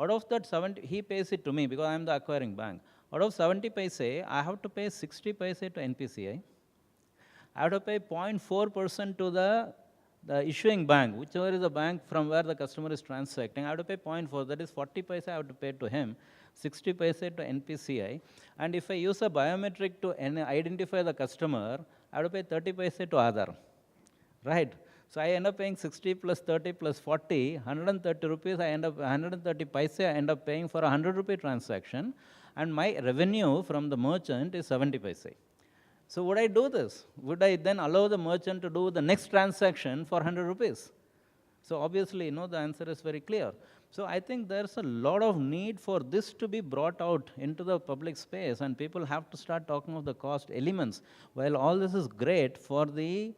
G: Out of that 70, he pays it to me because I am the acquiring bank. Out of 70 paise, I have to pay 60 paise to NPCI. I have to pay 0.4% to the issuing bank, whichever is the bank from where the customer is transacting. I have to pay 0.4, that is 40 paise I have to pay to him, 60 paise to NPCI. And if I use a biometric to identify the customer, I have to pay 30 paise to Aadhaar, right? So I end up paying 60 plus 30 plus 40, 130 rupees, 130 paise I end up paying for a 100 rupee transaction, and my revenue from the merchant is 70 paise. So would I do this? Would I then allow the merchant to do the next transaction for 100 rupees? So obviously, the answer is very clear. So I think there's a lot of need for this to be brought out into the public space, and people have to start talking of the cost elements. While all this is great for the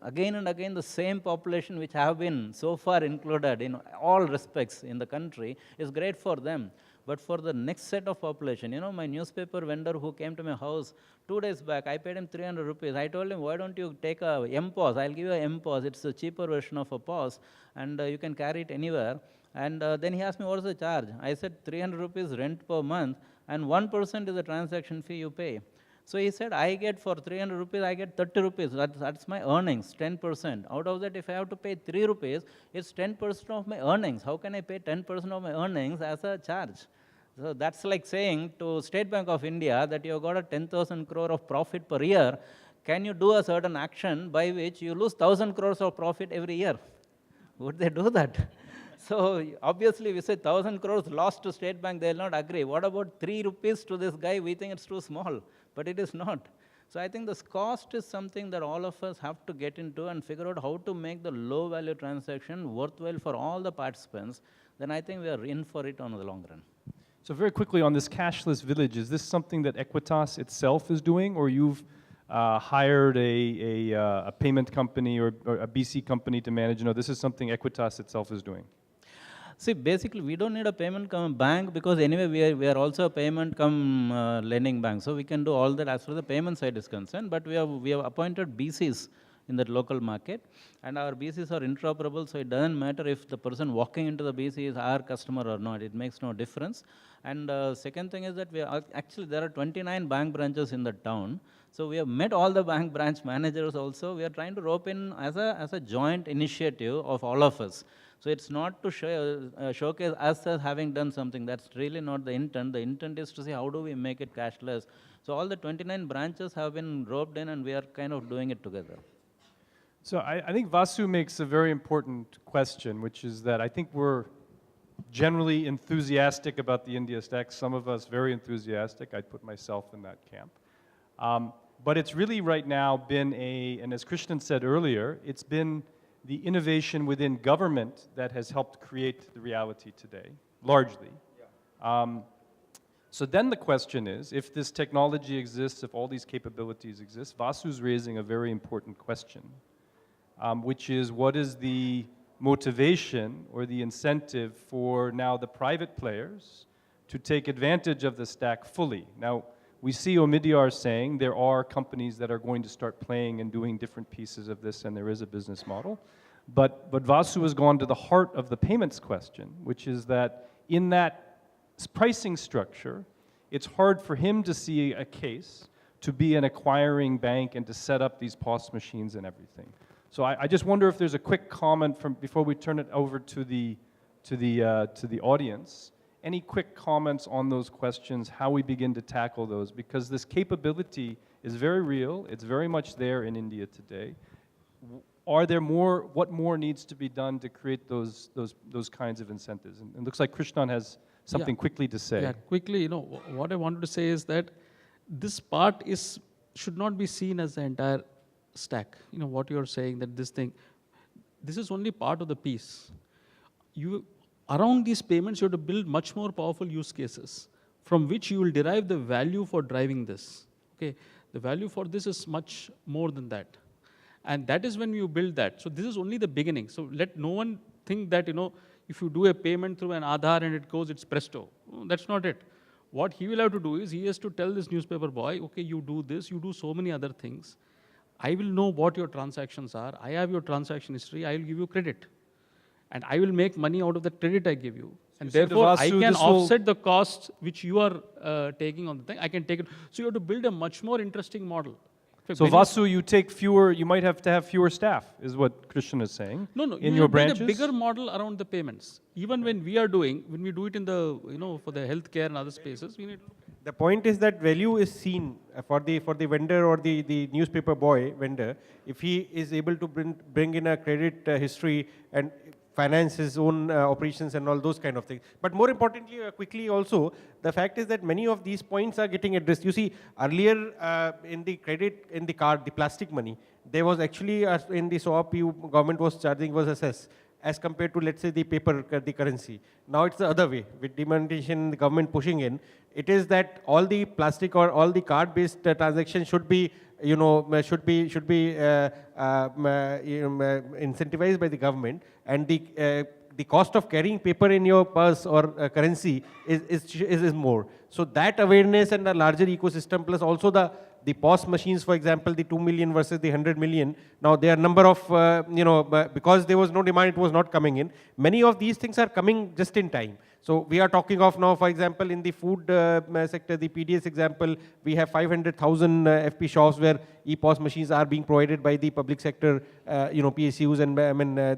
G: again and again the same population which have been so far included in all respects in the country is great for them. But for the next set of population, my newspaper vendor who came to my house 2 days back, I paid him 300 rupees. I told him, why don't you take a MPOS? I'll give you a MPOS. It's a cheaper version of a POS, and you can carry it anywhere. And then he asked me, what is the charge? I said, 300 rupees rent per month, and 1% is the transaction fee you pay. So he said, I get for 300 rupees, I get 30 rupees. That's my earnings, 10%. Out of that, if I have to pay 3 rupees, it's 10% of my earnings. How can I pay 10% of my earnings as a charge? So that's like saying to State Bank of India that you've got a 10,000 crore of profit per year. Can you do a certain action by which you lose 1,000 crores of profit every year? Would they do that? So obviously, we say 1,000 crores lost to State Bank, they will not agree. What about 3 rupees to this guy? We think it's too small, but it is not. So I think this cost is something that all of us have to get into and figure out how to make the low value transaction worthwhile for all the participants. Then I think we are in for it on the long run.
A: So very quickly on this cashless village, is this something that Equitas itself is doing, or you've hired a payment company or a BC company to manage? No, this is something Equitas itself is doing.
G: See, basically, we don't need a payment bank because anyway, we are also a payment lending bank. So we can do all that as far as the payment side is concerned. But we have appointed BCs in that local market, and our BCs are interoperable, so it doesn't matter if the person walking into the BC is our customer or not. It makes no difference. And second thing is that actually there are 29 bank branches in the town. So we have met all the bank branch managers also. We are trying to rope in as a joint initiative of all of us. So it's not to showcase us as having done something. That's really not the intent. The intent is to see how do we make it cashless. So all the 29 branches have been roped in, and we are kind of doing it together.
A: So I think Vasu makes a very important question, which is that I think we're generally enthusiastic about the IndiaStack. Some of us very enthusiastic. I'd put myself in that camp. But it's really right now been and as Krishnan said earlier, it's been the innovation within government that has helped create the reality today, largely. Yeah. So then the question is, if this technology exists, if all these capabilities exist, Vasu's raising a very important question, which is what is the motivation or the incentive for now the private players to take advantage of the stack fully? Now, we see Omidyar saying there are companies that are going to start playing and doing different pieces of this, and there is a business model. But Vasu has gone to the heart of the payments question, which is that in that pricing structure, it's hard for him to see a case to be an acquiring bank and to set up these POS machines and everything. So I just wonder if there's a quick comment before we turn it over to the audience. any quick comments on those questions, how we begin to tackle those? Because this capability is very real. It's very much there in India today. Are there more, what more needs to be done to create those kinds of incentives? And it looks like Krishnan has something quickly to say.
E: Yeah, quickly, you know, what I wanted to say is that this part should not be seen as the entire stack. You know, what you're saying, that this is only part of the piece. Around these payments, you have to build much more powerful use cases from which you will derive the value for driving this. Okay, the value for this is much more than that. And that is when you build that. So this is only the beginning. So let no one think that, you know, if you do a payment through an Aadhaar and it goes, it's presto. That's not it. What he will have to do is he has to tell this newspaper boy, okay, you do this, you do so many other things. I will know what your transactions are. I have your transaction history. I will give you credit. And I will make money out of the credit I give you. And therefore, I can offset the costs which you are taking on the thing. I can take it. So you have to build a much more interesting model.
A: So Vasu, you might have to have fewer staff, is what Krishnan is saying.
E: No,
A: in your branches.
E: A bigger model around the payments. Even when we do it in the, for the healthcare and other spaces, we need to.
D: The point is that value is seen for the vendor or the newspaper boy vendor. If he is able to bring in a credit history and finance his own operations and all those kind of things. But more importantly, quickly also, the fact is that many of these points are getting addressed. You see, earlier in the credit, in the card, the plastic money, there was actually, in the SOAP, government was charging was assessed as compared to, let's say, the paper, the currency. Now it's the other way, with demonetization, the government pushing in. It is that all the plastic or all the card-based transactions should be, should be incentivized by the government, and the cost of carrying paper in your purse or currency is more. So that awareness and a larger ecosystem, plus also the POS machines, for example, the 2 million versus the 100 million. Now there are number of, because there was no demand, it was not coming in. Many of these things are coming just in time. So we are talking of now, for example, in the food sector, the PDS example, we have 500,000 FP shops where EPOS machines are being provided by the public sector, PSUs and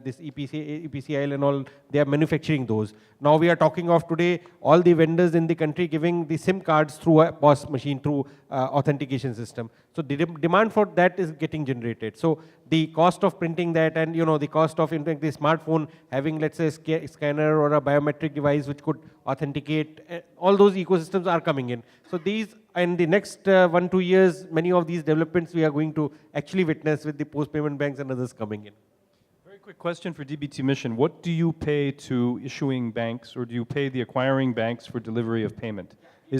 D: this EPCIL and all, they are manufacturing those. Now we are talking of today, all the vendors in the country giving the SIM cards through a POS machine, through authentication system. So the demand for that is getting generated. So the cost of printing that and the cost of the smartphone having, let's say, a scanner or a biometric device which could authenticate, all those ecosystems are coming in. So these, in the next 1-2 years, many of these developments we are going to actually witness with the post-payment banks and others coming in.
A: Very quick question for DBT Mission. What do you pay to issuing banks, or do you pay the acquiring banks for delivery of payment? We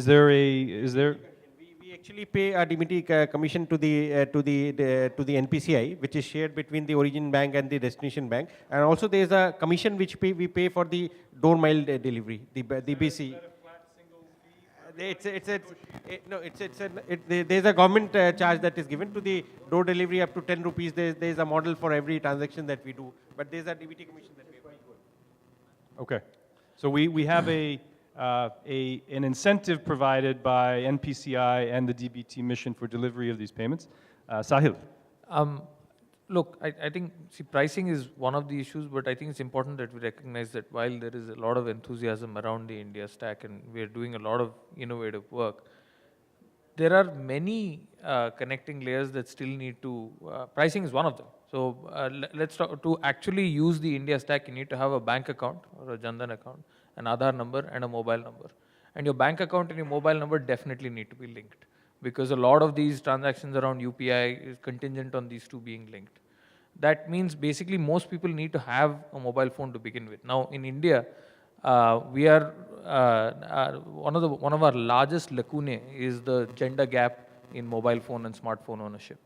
A: actually pay a DBT commission to the NPCI, which is shared between the origin bank and the destination bank, and also there is a commission which we pay for the door mile delivery, the BC. There's a government charge that is given to the door delivery up to 10 rupees. There's a model for every transaction that we do, but there's a DBT commission that we pay. Okay, so we have an incentive provided by NPCI and the DBT Mission for delivery of these payments. Sahil.
B: Look, I think, pricing is one of the issues, but I think it's important that we recognize that while there is a lot of enthusiasm around the IndiaStack and we are doing a lot of innovative work, there are many connecting layers that still need to, pricing is one of them. So let's talk, to actually use the IndiaStack, you need to have a bank account or a Jan Dhan account, an Aadhaar number and a mobile number. And your bank account and your mobile number definitely need to be linked, because a lot of these transactions around UPI is contingent on these two being linked. That means basically most people need to have a mobile phone to begin with. Now in India, we are, one of our largest lacunae is the gender gap in mobile phone and smartphone ownership.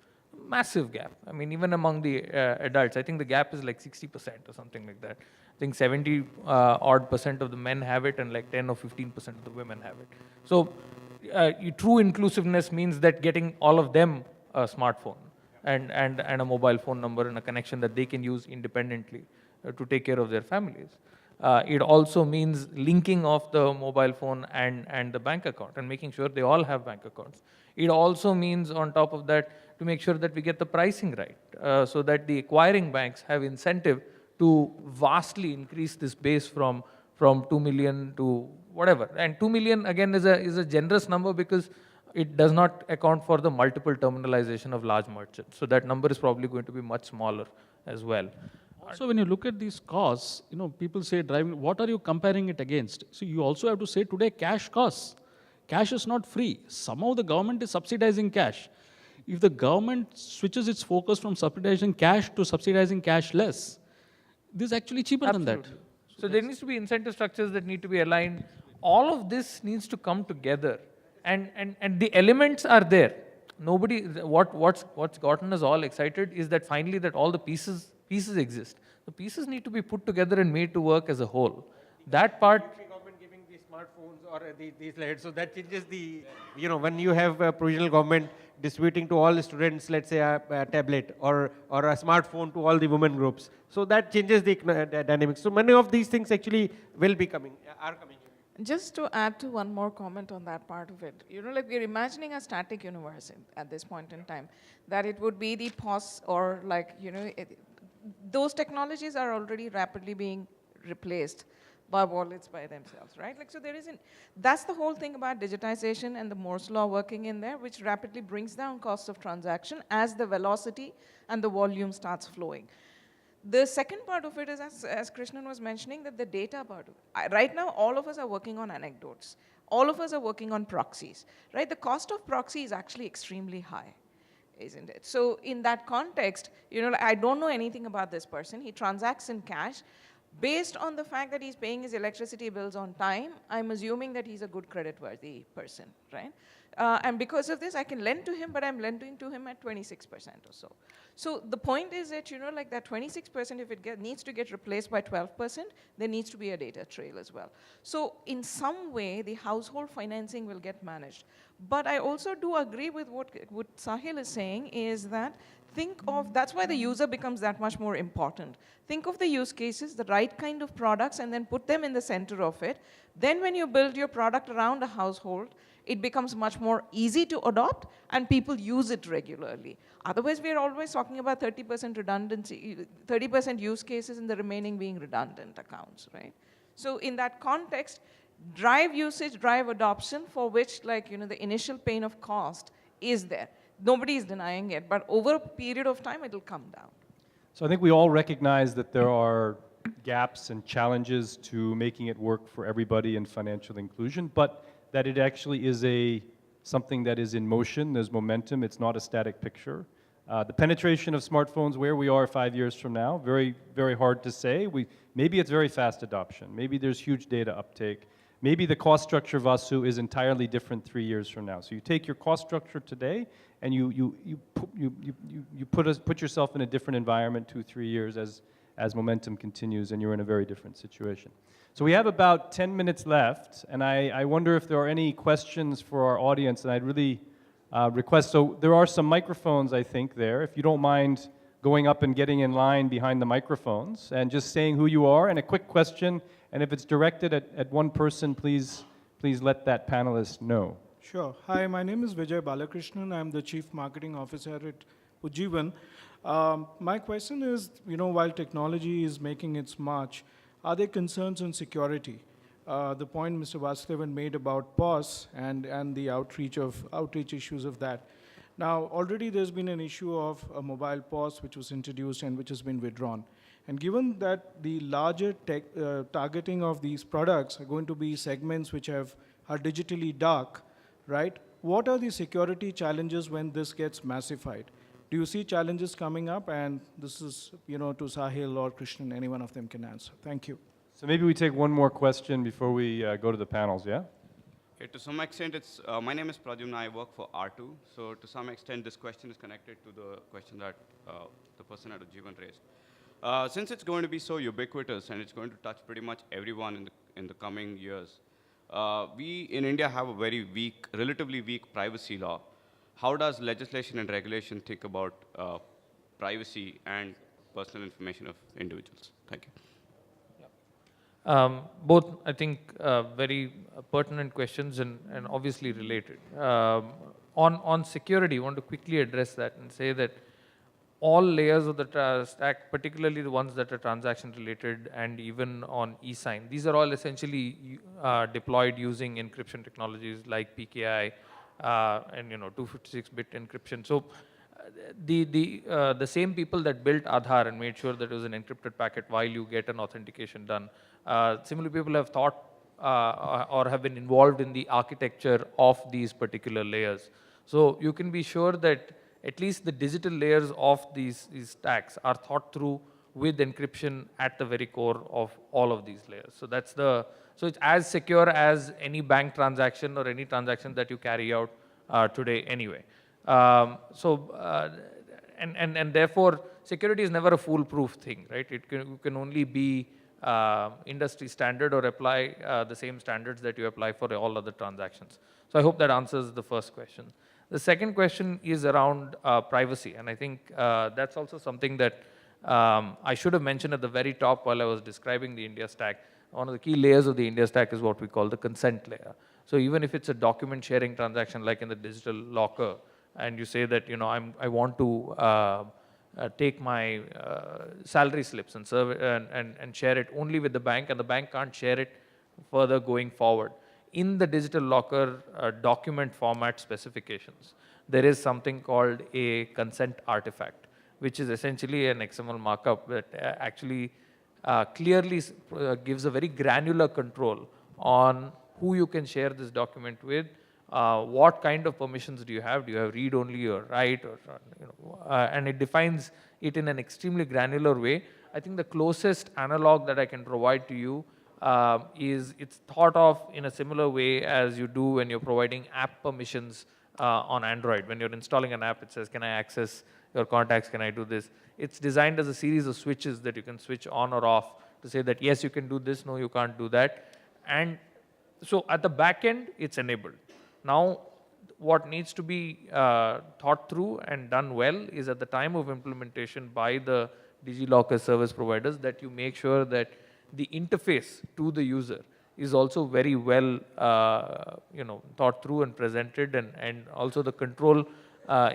B: Massive gap. I mean, even among the adults, I think the gap is like 60% or something like that. I think 70% of the men have it and like 10 or 15% of the women have it. So true inclusiveness means that getting all of them a smartphone and a mobile phone number and a connection that they can use independently to take care of their families. It also means linking of the mobile phone and the bank account and making sure they all have bank accounts. It also means on top of that to make sure that we get the pricing right, so that the acquiring banks have incentive to vastly increase this base from 2 million to whatever. And 2 million again is a generous number because it does not account for the multiple terminalization of large merchants. So that number is probably going to be much smaller as well.
E: Also, when you look at these costs, people say driving, what are you comparing it against? So you also have to say today cash costs. Cash is not free. Somehow the government is subsidizing cash. If the government switches its focus from subsidizing cash to subsidizing cash less, this is actually cheaper than that.
B: So there needs to be incentive structures that need to be aligned. All of this needs to come together. And the elements are there. What's gotten us all excited is that finally that all the pieces exist. The pieces need to be put together and made to work as a whole. That part.
D: Government giving these smartphones or these lights, so that changes the, when you have a provisional government distributing to all the students, let's say a tablet or a smartphone to all the women groups. So that changes the dynamics. So many of these things actually will be are coming.
F: Just to add to one more comment on that part of it, like we're imagining a static universe at this point in time, that it would be the POS or those technologies are already rapidly being replaced by wallets by themselves, right? So there isn't, that's the whole thing about digitization and the Moore's law working in there, which rapidly brings down costs of transaction as the velocity and the volume starts flowing. The second part of it is, as Krishnan was mentioning, that the data part of it. Right now, all of us are working on anecdotes. All of us are working on proxies, right? The cost of proxy is actually extremely high, isn't it? So in that context, I don't know anything about this person. He transacts in cash. Based on the fact that he's paying his electricity bills on time, I'm assuming that he's a good credit-worthy person, right? And because of this, I can lend to him, but I'm lending to him at 26% or so. So the point is that, that 26%, if it needs to get replaced by 12%, there needs to be a data trail as well. So in some way, the household financing will get managed. But I also do agree with what Sahil is saying is that that's why the user becomes that much more important. Think of the use cases, the right kind of products, and then put them in the center of it. Then when you build your product around a household, it becomes much more easy to adopt, and people use it regularly. Otherwise, we're always talking about 30% redundancy, 30% use cases, and the remaining being redundant accounts, right? So in that context, drive usage, drive adoption, for which, the initial pain of cost is there. Nobody is denying it, but over a period of time, it'll come down.
A: So I think we all recognize that there are gaps and challenges to making it work for everybody in financial inclusion, but that it actually is something that is in motion. There's momentum. It's not a static picture. The penetration of smartphones, where we are 5 years from now, very, very hard to say. Maybe it's very fast adoption. Maybe there's huge data uptake. Maybe the cost structure, Vasu, is entirely different 3 years from now. So you take your cost structure today, and you put yourself in a different environment 2-3 years as momentum continues, and you're in a very different situation. So we have about 10 minutes left, and I wonder if there are any questions for our audience, and I'd really request, so there are some microphones, I think, there. If you don't mind going up and getting in line behind the microphones, and just saying who you are, and a quick question, and if it's directed at one person, please let that panelist know.
H: Sure. Hi, my name is Vijay Balakrishnan. I'm the Chief Marketing Officer at Ujjivan. My question is, while technology is making its march, are there concerns on security? The point Mr. Vasudevan made about POS and the outreach issues of that. Now, already there's been an issue of a mobile POS which was introduced and which has been withdrawn. And given that the larger targeting of these products are going to be segments which are digitally dark, right? What are the security challenges when this gets massified? Do you see challenges coming up? And this is, to Sahil or Krishnan, any one of them can answer. Thank you.
A: So maybe we take one more question before we go to the panels, yeah?
I: Okay, to some extent, my name is Pradyumna, I work for R2. So to some extent, this question is connected to the question that the person at Ujjivan raised. Since it's going to be so ubiquitous and it's going to touch pretty much everyone in the coming years, we in India have a very relatively weak privacy law. How does legislation and regulation think about privacy and personal information of individuals? Thank you.
B: Both, I think, very pertinent questions and obviously related. On security, I want to quickly address that and say that all layers of the stack, particularly the ones that are transaction related and even on e-sign, these are all essentially deployed using encryption technologies like PKI and 256-bit encryption. So the same people that built Aadhaar and made sure that it was an encrypted packet while you get an authentication done, similar people have thought or have been involved in the architecture of these particular layers. So you can be sure that at least the digital layers of these stacks are thought through with encryption at the very core of all of these layers. So so it's as secure as any bank transaction or any transaction that you carry out today anyway. And therefore, security is never a foolproof thing, right? You can only be industry standard or apply the same standards that you apply for all other transactions. So I hope that answers the first question. The second question is around privacy, and I think that's also something that I should have mentioned at the very top while I was describing the IndiaStack. One of the key layers of the IndiaStack is what we call the consent layer. So even if it's a document sharing transaction like in the digital locker, and you say that I want to take my salary slips and share it only with the bank, and the bank can't share it further going forward. In the digital locker document format specifications, there is something called a consent artifact, which is essentially an XML markup that actually clearly gives a very granular control on who you can share this document with, what kind of permissions do you have read only or write, or and it defines it in an extremely granular way. I think the closest analog that I can provide to you is it's thought of in a similar way as you do when you're providing app permissions on Android. When you're installing an app, it says, can I access your contacts, can I do this? It's designed as a series of switches that you can switch on or off to say that yes, you can do this, no, you can't do that. And so at the back end, it's enabled. Now, what needs to be thought through and done well is at the time of implementation by the DigiLocker service providers that you make sure that the interface to the user is also very well thought through and presented, and also the control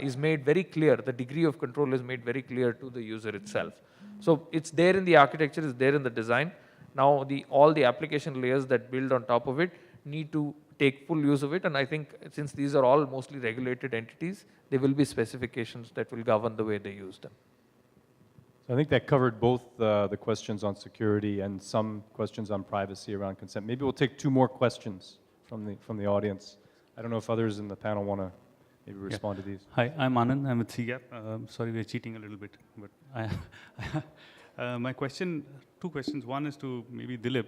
B: is made very clear, the degree of control is made very clear to the user itself. So it's there in the architecture, it's there in the design. Now all the application layers that build on top of it need to take full use of it, and I think since these are all mostly regulated entities, there will be specifications that will govern the way they use them.
A: So I think that covered both the questions on security and some questions on privacy around consent. Maybe we'll take two more questions from the audience. I don't know if others in the panel want to maybe respond to these.
J: Hi, I'm Anand. I'm with CGAP. Sorry, we're cheating a little bit, but my question, two questions. One is to maybe Dilip.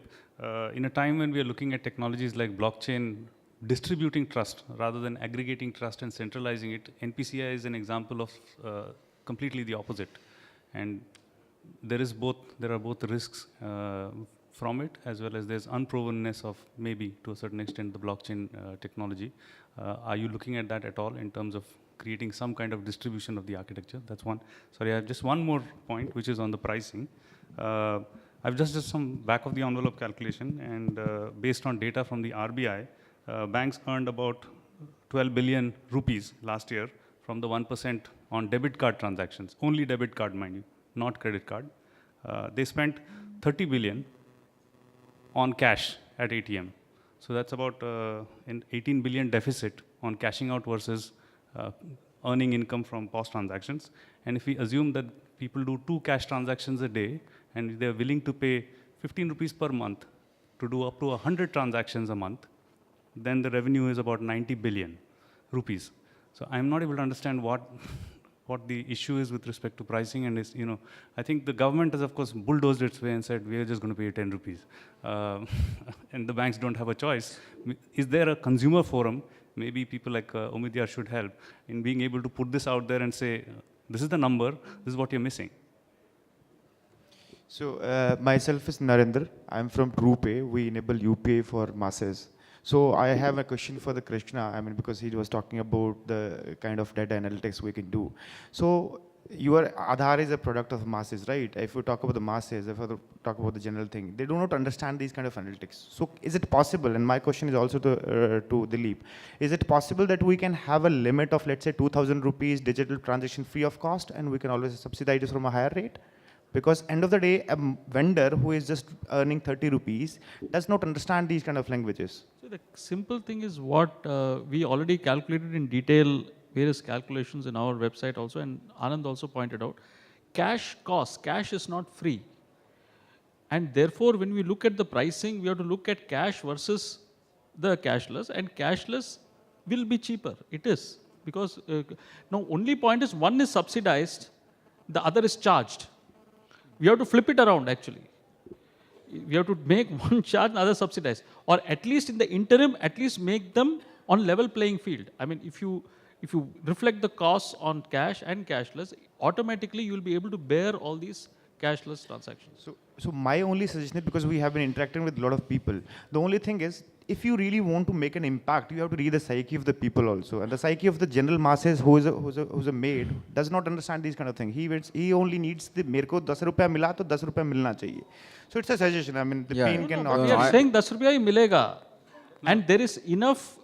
J: In a time when we are looking at technologies like blockchain distributing trust rather than aggregating trust and centralizing it, NPCI is an example of completely the opposite. And there are both risks from it, as well as there's unprovenness of maybe to a certain extent the blockchain technology. Are you looking at that at all in terms of creating some kind of distribution of the architecture? That's one. Sorry, I have just one more point, which is on the pricing. I've just done some back of the envelope calculation, and based on data from the RBI, banks earned about 12 billion rupees last year from the 1% on debit card transactions, only debit card, mind you, not credit card. They spent 30 billion on cash at ATM. So that's about an 18 billion deficit on cashing out versus earning income from POS transactions. And if we assume that people do 2 cash transactions a day, and they're willing to pay 15 rupees per month to do up to 100 transactions a month, then the revenue is about 90 billion rupees. So I'm not able to understand what the issue is with respect to pricing, and is, I think the government has of course bulldozed its way and said we are just going to pay 10 rupees, and the banks don't have a choice. Is there a consumer forum? Maybe people like Omidyar should help in being able to put this out there and say, this is the number, this is what you're missing.
K: So myself is Narendra. I'm from TruePay. We enable UPI for masses. So I have a question for the Krishna, because he was talking about the kind of data analytics we can do. So your Aadhaar is a product of masses, right? If you talk about the masses, if you talk about the general thing, they do not understand these kind of analytics. So is it possible, and my question is also to Dilip, is it possible that we can have a limit of, let's say, 2,000 rupees digital transaction free of cost, and we can always subsidize it from a higher rate? Because end of the day, a vendor who is just earning 30 rupees does not understand these kind of languages.
E: So the simple thing is what we already calculated in detail, various calculations in our website also, and Anand also pointed out, cash costs, cash is not free. And therefore, when we look at the pricing, we have to look at cash versus the cashless, and cashless will be cheaper. It is. Because now only point is one is subsidized, the other is charged. We have to flip it around actually. We have to make one charge and other subsidized. Or at least in the interim, at least make them on level playing field. I mean, if you reflect the costs on cash and cashless, automatically you will be able to bear all these cashless transactions.
K: So my only suggestion is, because we have been interacting with a lot of people, the only thing is, if you really want to make an impact, you have to read the psyche of the people also. And the psyche of the general masses who's a maid does not understand these kind of things. He only needs the, मेरे को 10 रुपया मिला तो 10 रुपया मिलना चाहिए. So it's a suggestion. I mean, the pain can not.
E: We are saying 10 rupiya hi milega. And there is enough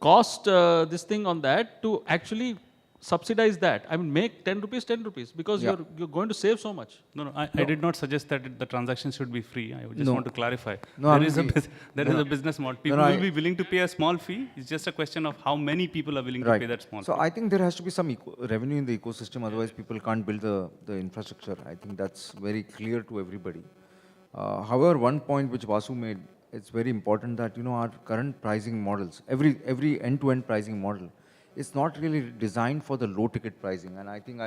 E: cost, this thing on that to actually subsidize that. I mean, make 10 rupees, because you're going to save so much.
J: No, I did not suggest that the transaction should be free. I just want to clarify.
C: No,
J: there is a business model. People will be willing to pay a small fee. It's just a question of how many people are willing to pay that small fee.
C: So I think there has to be some revenue in the ecosystem, otherwise people can't build the infrastructure. I think that's very clear to everybody. However, one point which Vasu made, it's very important that, our current pricing models, every end-to-end pricing model, it's not really designed for the low-ticket pricing, and I think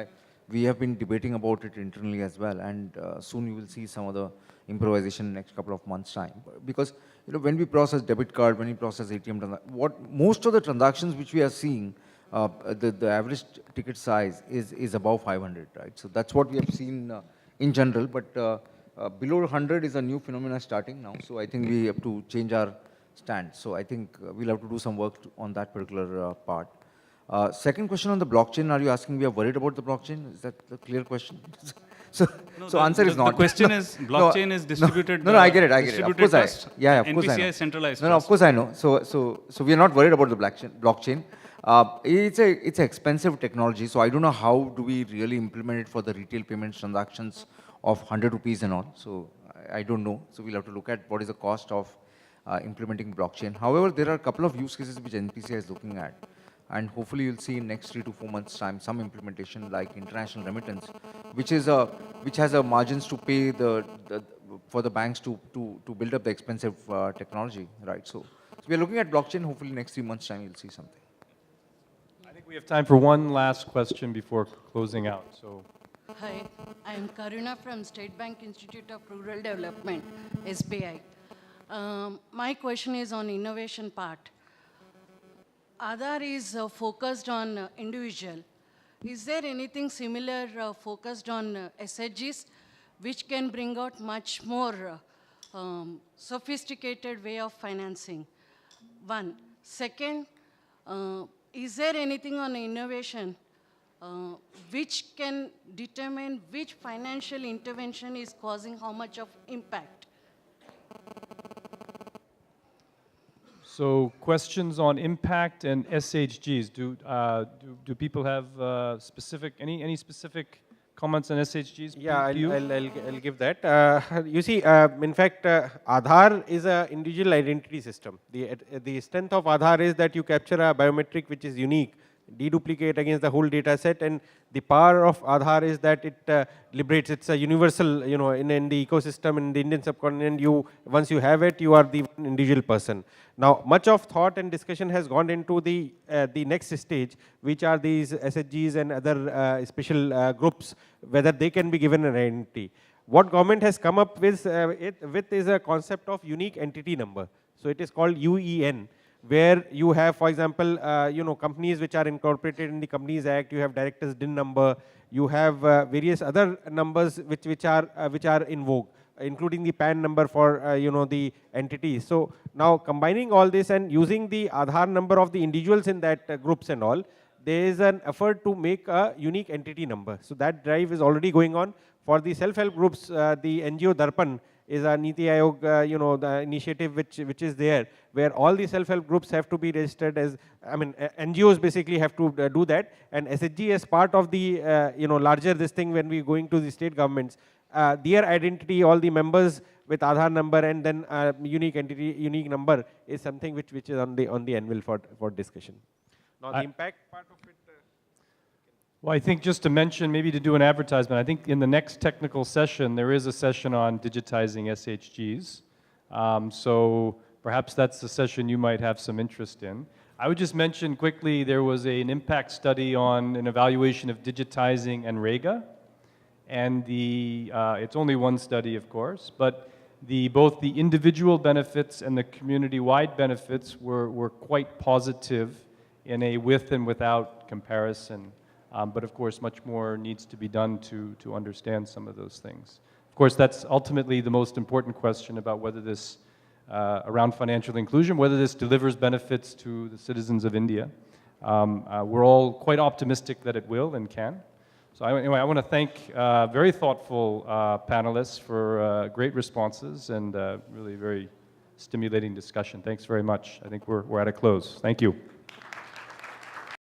C: we have been debating about it internally as well, and soon you will see some of the improvisation in the next couple of months' time. Because when we process debit card, when we process ATM, most of the transactions which we are seeing, the average ticket size is above 500, right? So that's what we have seen in general, but below 100 is a new phenomenon starting now, so I think we have to change our stand. So I think we'll have to do some work on that particular part. Second question on the blockchain, are you asking we are worried about the blockchain? Is that the clear question? So answer is not.
J: The question is, blockchain is distributed.
C: No, I get it. Of course of course
J: NPCI
C: I know.
J: is centralized.
C: No, of course I know. So we are not worried about the blockchain. It's an expensive technology, so I don't know how do we really implement it for the retail payments transactions of 100 rupees and all. So I don't know. So we'll have to look at what is the cost of implementing blockchain. However, there are a couple of use cases which NPCI is looking at. And hopefully you'll see in next 3 to 4 months' time some implementation like international remittance, which has a margins to pay for the banks to build up the expensive technology, right? So we are looking at blockchain. Hopefully next 3 months' time you'll see something.
A: I think we have time for one last question before closing out. So.
L: Hi, I'm Karuna from State Bank Institute of Rural Development, SBI. My question is on innovation part. Aadhaar is focused on individual. Is there anything similar focused on SHGs, which can bring out much more sophisticated way of financing? One. Second, is there anything on innovation which can determine which financial intervention is causing how much of impact?
A: So questions on impact and SHGs. Do people have any specific comments on SHGs?
D: Yeah, I'll give that. You see, in fact, Aadhaar is an individual identity system. The strength of Aadhaar is that you capture a biometric which is unique, deduplicate against the whole data set, and the power of Aadhaar is that it liberates. It's a universal, in the ecosystem in the Indian subcontinent. Once you have it, you are the individual person. Now, much of thought and discussion has gone into the next stage, which are these SHGs and other special groups, whether they can be given an identity. What government has come up with is a concept of unique entity number. So it is called UEN, where you have, for example, companies which are incorporated in the Companies Act. You have directors' DIN number. You have various other numbers which are in vogue, including the PAN number for the entities. So now combining all this and using the Aadhaar number of the individuals in that groups and all, there is an effort to make a unique entity number. So that drive is already going on. For the self-help groups, the NGO Darpan is a Niti Aayog, the initiative which is there, where all the self-help groups have to be registered as, NGOs basically have to do that, and SHG as part of the, larger this thing when we going to the state governments, their identity, all the members with Aadhaar number and then unique entity, unique number is something which is on the anvil for discussion. Now the impact part of it.
A: Well, I think just to mention, maybe to do an advertisement, I think in the next technical session, there is a session on digitizing SHGs. So perhaps that's the session you might have some interest in. I would just mention quickly, there was an impact study on an evaluation of digitizing NREGA. And it's only one study, of course, but both the individual benefits and the community-wide benefits were quite positive in a with and without comparison. But of course, much more needs to be done to understand some of those things. Of course, that's ultimately the most important question about whether this, around financial inclusion, whether this delivers benefits to the citizens of India. We're all quite optimistic that it will and can. So anyway, I want to thank very thoughtful panelists for great responses and really very stimulating discussion. Thanks very much. I think we're at a close. Thank you.